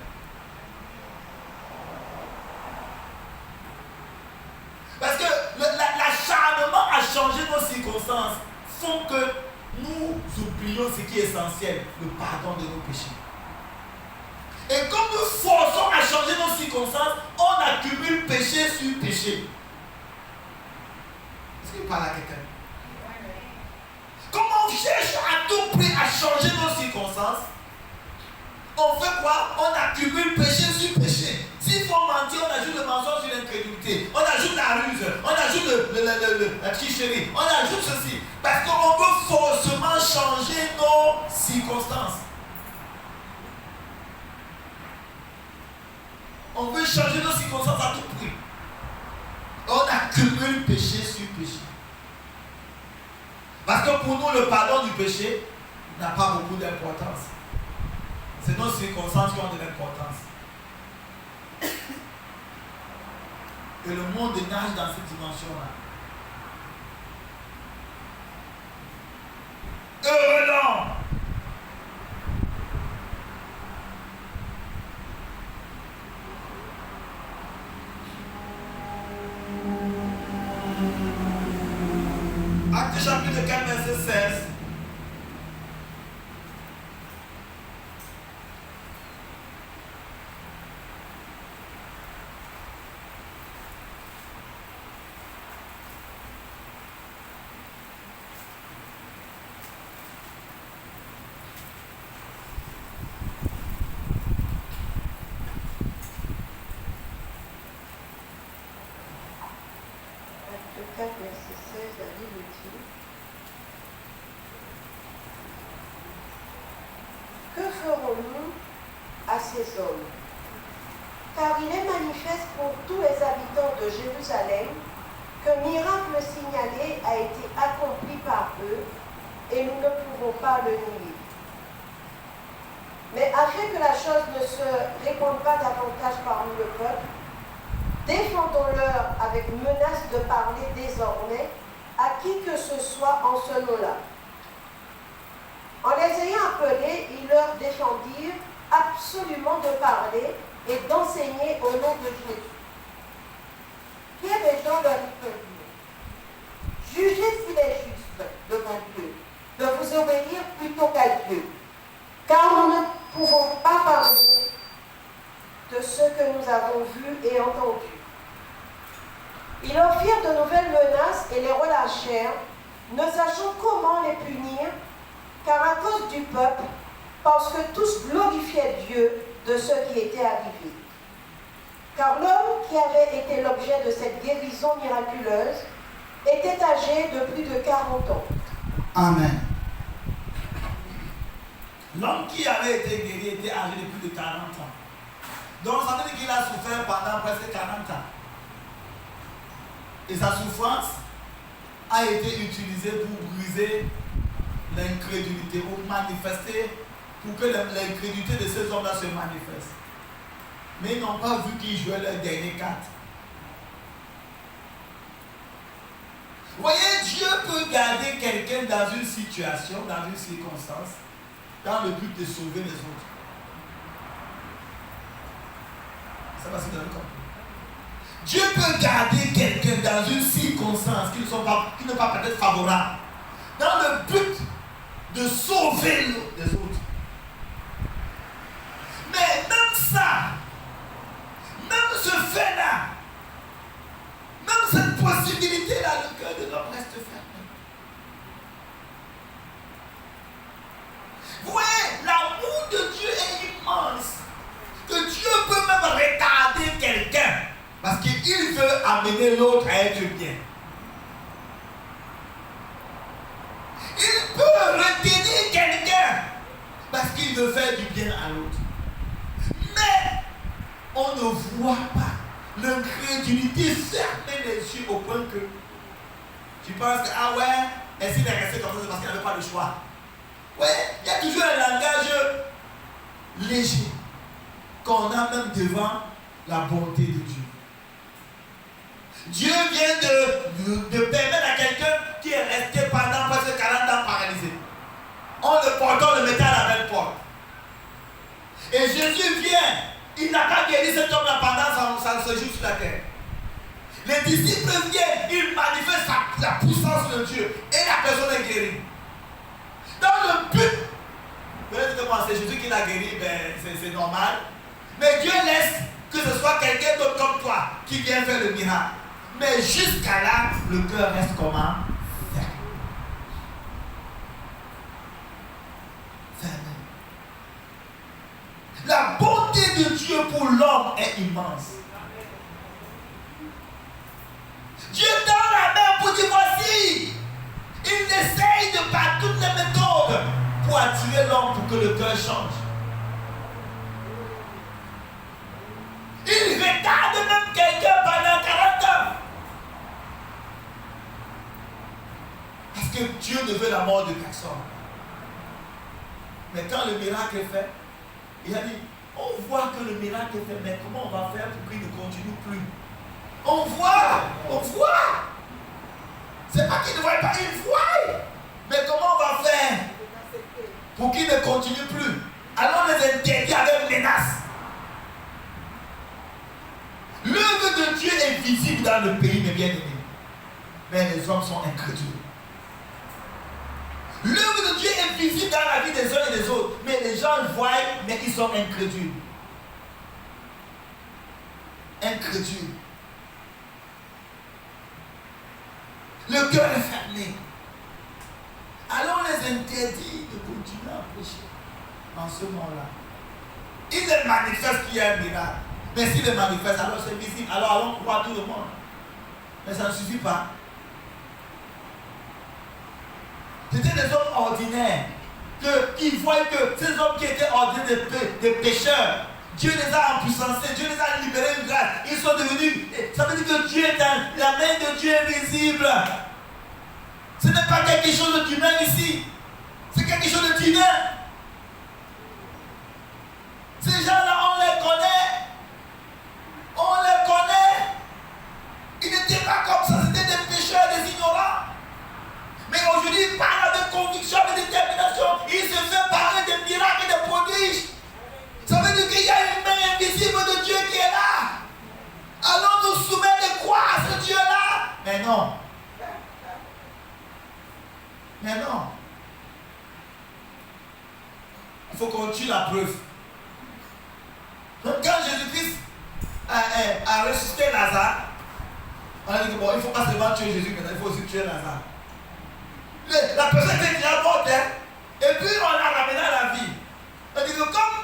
Parce que l'acharnement à changer nos circonstances font que nous oublions ce qui est essentiel, le pardon de nos péchés. Et comme nous forçons à changer nos circonstances, on accumule péché sur péché. Est-ce qu'il parle à quelqu'un? Comme on cherche à tout prix à changer nos circonstances, on fait quoi? On accumule péché sur péché. S'il faut mentir, on ajoute le mensonge sur l'incrédulité. On ajoute la ruse. On ajoute la tricherie. On ajoute ceci. Parce qu'on veut forcément changer nos circonstances. On veut changer nos circonstances à tout prix. On accumule péché sur péché. Parce que pour nous, le pardon du péché n'a pas beaucoup d'importance. C'est nos circonstances qui ont de l'importance. Et le monde nage dans cette dimension-là. Heureux l'homme! Acte chapitre 4, verset 16. Que ferons-nous à ces hommes? Car il est manifeste pour tous les habitants de Jérusalem qu'un miracle signalé a été accompli par eux et nous ne pouvons pas le nier. Mais afin que la chose ne se répande pas davantage parmi le peuple, défendons-leur avec menace de parler désormais à qui que ce soit en ce nom-là. En les ayant appelés, ils leur défendirent absolument de parler et d'enseigner au nom de Jésus. Pierre et Jean leur répondirent: jugez s'il est juste devant Dieu de vous obéir plutôt qu'à Dieu, car nous ne pouvons pas parler de ce que nous avons vu et entendu. Ils leur firent de nouvelles menaces et les relâchèrent, ne sachant comment les punir, car à cause du peuple, parce que tous glorifiaient Dieu de ce qui était arrivé. Car l'homme qui avait été l'objet de cette guérison miraculeuse était âgé de plus de 40 ans. Amen. L'homme qui avait été guéri était âgé de plus de 40 ans. Donc ça veut dire qu'il a souffert pendant presque 40 ans. Et sa souffrance a été utilisée pour briser l'incrédulité, pour manifester, pour que l'incrédulité de ces hommes-là se manifeste. Mais ils n'ont pas vu qu'ils jouaient leur dernier carte. Vous voyez, Dieu peut garder quelqu'un dans une situation, dans une circonstance, dans le but de sauver les autres. Ça va se donner comme Dieu peut garder quelqu'un dans une circonstance qui n'est pas peut-être favorable, dans le but de sauver les autres. Mais même ça, même ce fait-là, même cette possibilité-là, le cœur de l'homme reste fermé. Vous voyez, l'amour de Dieu est immense. Que Dieu peut même retarder quelqu'un parce qu'il veut amener l'autre à être bien. Il peut retenir quelqu'un parce qu'il veut faire du bien à l'autre. Mais on ne voit pas. L'incrédulité ferme les yeux au point que tu penses que, ah ouais, et s'il est resté comme ça, c'est parce qu'il n'avait pas le choix. Oui, il y a toujours un langage léger qu'on a même devant la bonté de Dieu. Dieu vient de permettre à quelqu'un qui est resté pendant presque 40 ans paralysé. On le porte, on le mettait à la même porte. Et Jésus vient, il n'a pas guéri cet homme-là pendant son séjour sur la terre. Les disciples viennent, ils manifestent la puissance de Dieu et la personne est guérie. Dans le but, peut-être que moi c'est Jésus qui l'a guéri, ben, c'est normal. Mais Dieu laisse que ce soit quelqu'un d'autre comme toi qui vient faire le miracle. Mais jusqu'à là, le cœur reste comment? Fermé. La bonté de Dieu pour l'homme est immense. Dieu tend la main pour dire voici. Il essaye de par toutes les méthodes pour attirer l'homme pour que le cœur change. Il retarde même quelqu'un pendant 40 ans. Parce que Dieu ne veut la mort de personne. Mais quand le miracle est fait, il a dit, on voit que le miracle est fait, mais comment on va faire pour qu'il ne continue plus? On voit. C'est pas qu'il ne voit pas, il voit. Mais comment on va faire pour qu'il ne continue plus? Alors on les interdit avec menace. L'œuvre de Dieu est visible dans le pays, mes bien-aimés. Mais les hommes sont incrédules. L'œuvre de Dieu est visible dans la vie des uns et des autres. Mais les gens le voient, mais ils sont incrédules. Incrédules. Le cœur est fermé. Alors on les interdit de continuer à prêcher en ce moment-là. Ils les manifestent qu'il y a un miracle. Mais s'ils les manifestent, alors c'est visible. Alors allons croire tout le monde. Mais ça ne suffit pas. C'était des hommes ordinaires qui voyaient que ces hommes qui étaient ordinaires des pécheurs, Dieu les a empuissancés, Dieu les a libérés une grâce. Ils sont devenus, ça veut dire que Dieu est la main de Dieu est visible. Ce n'est pas quelque chose d'humain ici. C'est quelque chose de divin. Ces gens-là, on les connaît. On les connaît. Ils n'étaient pas comme ça, c'était des pécheurs, des ignorants. Mais aujourd'hui, ils parlent avec conviction, avec détermination. Ils se font parler des miracles et des prodiges. Ça veut dire qu'il y a une main invisible de Dieu qui est là. Allons nous soumettre et croire à ce Dieu-là. Mais non. Mais non. Il faut qu'on tue la preuve. Donc quand Jésus-Christ a ressuscité Lazare, on a dit que bon, il ne faut pas seulement tuer Jésus, mais il faut aussi tuer Lazare. La personne était déjà morte, hein? Et puis on l'a ramené à la vie. On dit que comme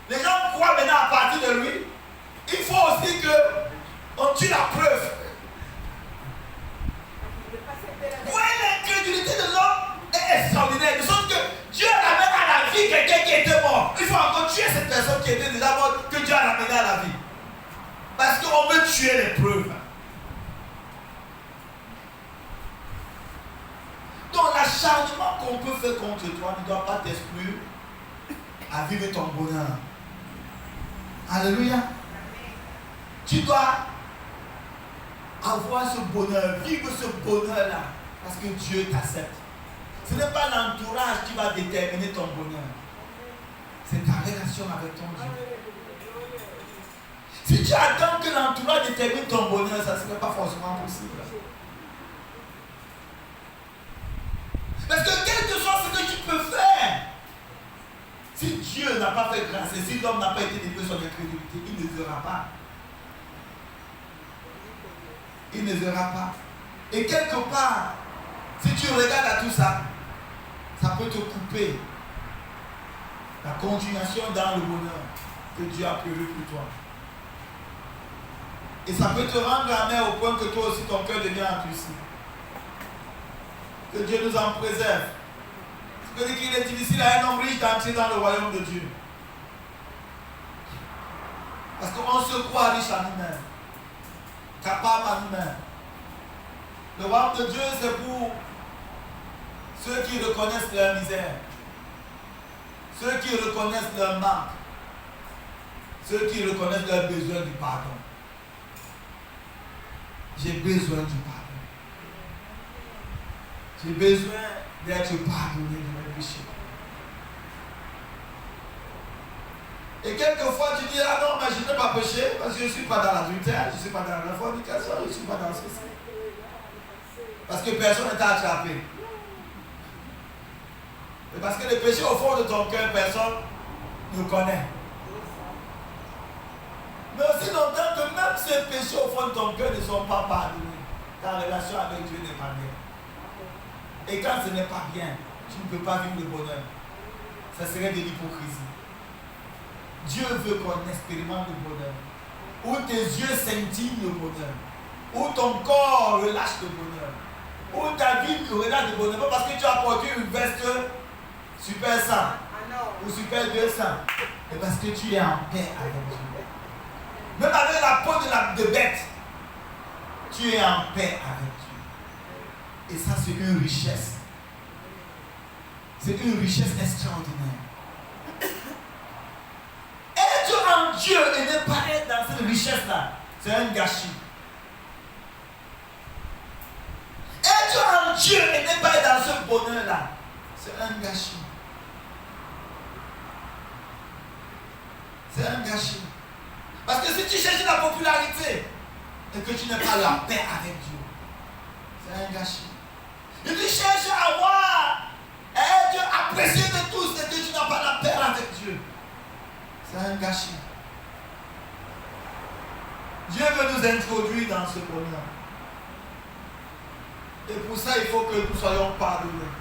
les gens croient maintenant à partir de lui, il faut aussi qu'on tue la preuve. Ouais, l'incrédulité de l'homme est qui étaient déjà mortes que Dieu a ramenées à la vie. Parce qu'on veut tuer les preuves. Donc l'acharnement qu'on peut faire contre toi ne doit pas t'exclure à vivre ton bonheur. Alléluia. Tu dois avoir ce bonheur, vivre ce bonheur-là, parce que Dieu t'accepte. Ce n'est pas l'entourage qui va déterminer ton bonheur. C'est ta relation avec ton Dieu. Si tu attends que l'entourage détermine ton bonheur, ça ne serait pas forcément possible. Parce que quel que soit ce que tu peux faire, si Dieu n'a pas fait grâce et si l'homme n'a pas été délivré son incrédulité, il ne verra pas. Il ne verra pas. Et quelque part, si tu regardes à tout ça, ça peut te couper la continuation dans le bonheur que Dieu a prévu pour toi. Et ça peut te rendre amer au point que toi aussi ton cœur devient endurci. Que Dieu nous en préserve. Ce que dit qu'il est difficile à un homme riche d'entrer dans le royaume de Dieu. Parce qu'on se croit riche à nous-mêmes, capable à nous-mêmes. Le royaume de Dieu, c'est pour ceux qui reconnaissent leur misère, ceux qui reconnaissent leur manque, ceux qui reconnaissent leur besoin du pardon. J'ai besoin du pardon. J'ai besoin d'être pardonné de mes péchés. Et quelquefois tu dis, ah non, mais je n'ai pas péché parce que je ne suis pas dans l'adultère, je ne suis pas dans la fornication, je ne suis pas dans ceci. Parce que personne ne t'a attrapé. Et parce que le péché au fond de ton cœur, personne ne connaît. Mais aussi longtemps que même ces péchés au fond de ton cœur ne sont pas pardonnés, ta relation avec Dieu n'est pas bien. Et quand ce n'est pas bien, tu ne peux pas vivre le bonheur. Ça serait de l'hypocrisie. Dieu veut qu'on expérimente le bonheur. Où tes yeux scintillent le bonheur. Où ton corps relâche le bonheur. Où ta vie relâche le bonheur. Pas parce que tu as porté une veste super 100 ou super 200. Mais parce que tu es en paix avec Dieu. Même avec la peau de bête, tu es en paix avec Dieu. Et ça, c'est une richesse. C'est une richesse extraordinaire. Être en Dieu et ne pas être dans cette richesse-là, c'est un gâchis. Être en Dieu et ne pas être dans ce bonheur-là, c'est un gâchis. C'est un gâchis. Parce que si tu cherches la popularité et que tu n'as pas la paix avec Dieu, c'est un gâchis. Et tu cherches à être apprécié de tous et que tu n'as pas la paix avec Dieu, c'est un gâchis. Dieu veut nous introduire dans ce bonheur. Et pour ça, il faut que nous soyons pardonnés.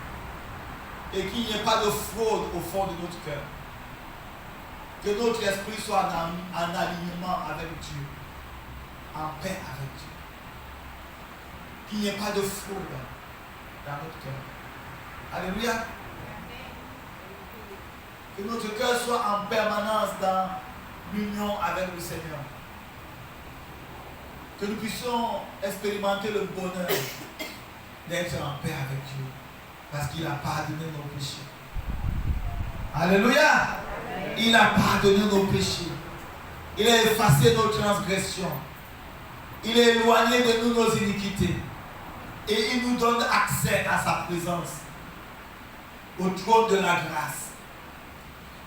Et qu'il n'y ait pas de fraude au fond de notre cœur. Que notre esprit soit en alignement avec Dieu. En paix avec Dieu. Qu'il n'y ait pas de fraude dans notre cœur. Alléluia. Que notre cœur soit en permanence dans l'union avec le Seigneur. Que nous puissions expérimenter le bonheur d'être en paix avec Dieu. Parce qu'il a pardonné nos péchés. Alléluia. Amen. Il a pardonné nos péchés. Il a effacé nos transgressions. Il a éloigné de nous nos iniquités. Et il nous donne accès à sa présence. Au trône de la grâce.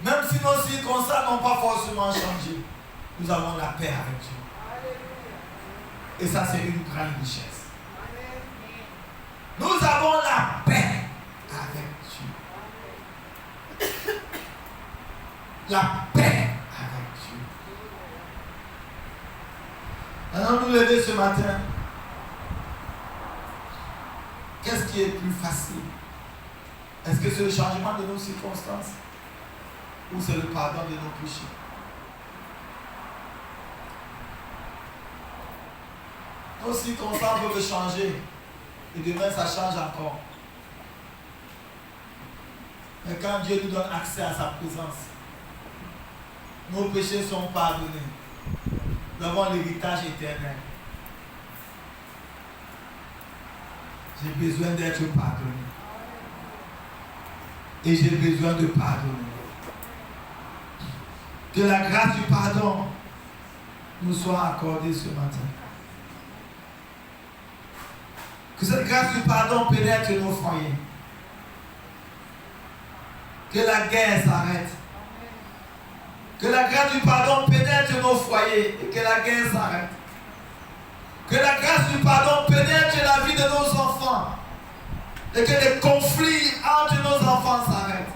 Même si nos circonstances n'ont pas forcément changé, nous avons la paix avec Dieu. Et ça, c'est une grande richesse. Nous avons la paix avec Dieu. La paix avec Dieu. Allons nous lever ce matin. Qu'est-ce qui est plus facile? Est-ce que c'est le changement de nos circonstances? Ou c'est le pardon de nos péchés? Nos circonstances peuvent changer. Et demain, ça change encore. Mais quand Dieu nous donne accès à sa présence, Nos péchés sont pardonnés. Nous avons l'héritage éternel. J'ai besoin d'être pardonné. Et j'ai besoin de pardonner. Que la grâce du pardon nous soit accordée ce matin. Que cette grâce du pardon pénètre nos foyers. Que la guerre s'arrête. Que la grâce du pardon pénètre nos foyers et que la guerre s'arrête. Que la grâce du pardon pénètre la vie de nos enfants et que les conflits entre nos enfants s'arrêtent.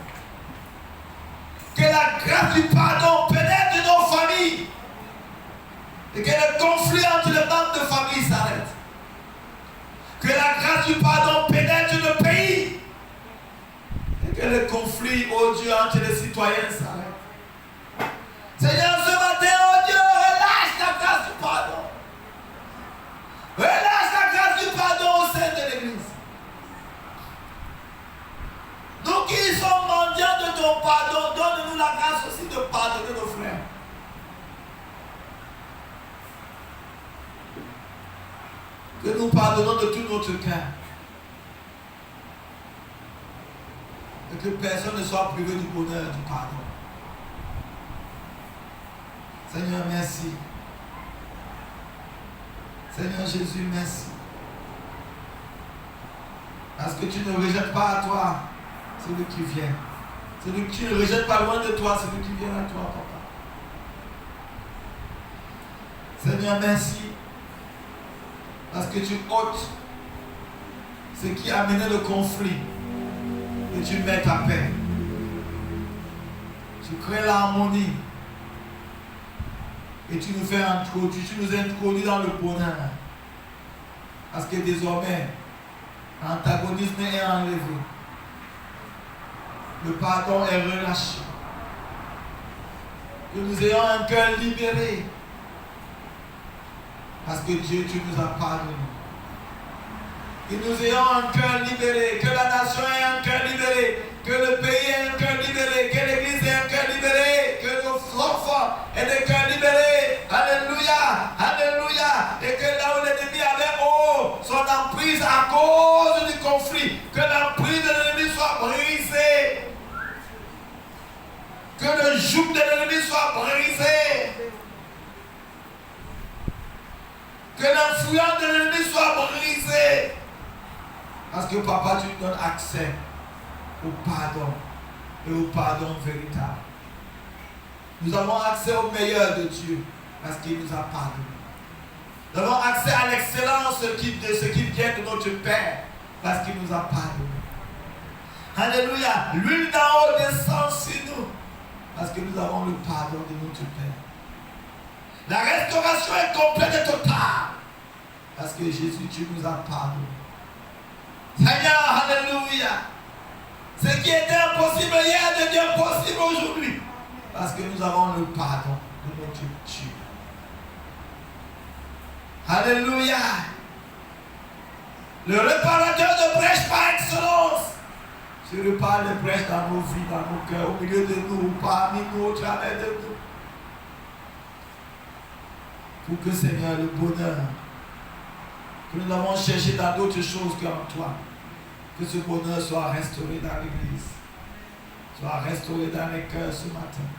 Que la grâce du pardon pénètre nos familles et que les conflits entre les membres de famille s'arrêtent. Que la grâce du pardon pénètre le pays et que les conflits, oh Dieu, entre les citoyens s'arrêtent. Seigneur, ce matin, oh Dieu, relâche la grâce du pardon. Relâche la grâce du pardon au sein de l'Église. Nous qui sommes mendiants de ton pardon, donne-nous la grâce aussi de pardonner nos frères. Que nous pardonnons de tout notre cœur. Et que personne ne soit privé du bonheur du pardon. Seigneur, merci. Seigneur Jésus, merci. Parce que tu ne rejettes pas à toi celui qui vient. Celui qui ne rejette pas loin de toi, celui qui vient à toi, Papa. Seigneur, merci. Parce que tu ôtes ce qui a amené le conflit. Et tu mets ta paix. Tu crées l'harmonie. Et tu nous fais introduire, tu nous introduis dans le bonheur. Parce que désormais, l'antagonisme est enlevé. Le pardon est relâché. Que nous ayons un cœur libéré. Parce que Dieu, tu nous as pardonné. Que nous ayons un cœur libéré. Que la nation ait un cœur libéré. Que le pays ait un cœur libéré. Que l'Église ait un cœur libéré. Que nos enfants aient des cœurs libérés. Alléluia. Alléluia. Et que là où l'ennemi avait son emprise à cause du conflit. Que l'emprise de l'ennemi soit brisée. Que le joug de l'ennemi soit brisé. Que l'influence de l'ennemi soit brisée. Parce que Papa, tu nous donnes accès au pardon et au pardon véritable. Nous avons accès au meilleur de Dieu parce qu'il nous a pardonné. Nous avons accès à l'excellence de ce qui vient de notre Père parce qu'il nous a pardonné. Alléluia. L'huile d'en haut descend sur nous parce que nous avons le pardon de notre Père. La restauration est complète et totale parce que Jésus, tu nous as pardonné. Seigneur, alléluia. Ce qui était impossible hier devient possible aujourd'hui. Parce que nous avons le pardon de notre Dieu. Alléluia. Le réparateur ne prêche par excellence. Je répare les brèches dans nos vies, dans nos cœurs, au milieu de nous, parmi nous, au travers de nous. Pour que, Seigneur, le bonheur que nous avons cherché dans d'autres choses qu'en toi, que ce bonheur soit restauré dans l'Église, soit restauré dans les cœurs ce matin,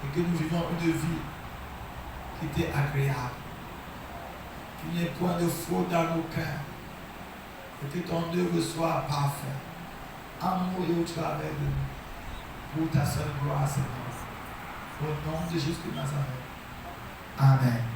et que nous vivons une vie qui était agréable, qu'il n'y ait point de faute dans nos cœurs, et que ton œuvre soit parfaite, en nous et au travers de nous, pour ta seule gloire, Seigneur. Au nom de Jésus de Nazareth. Amen.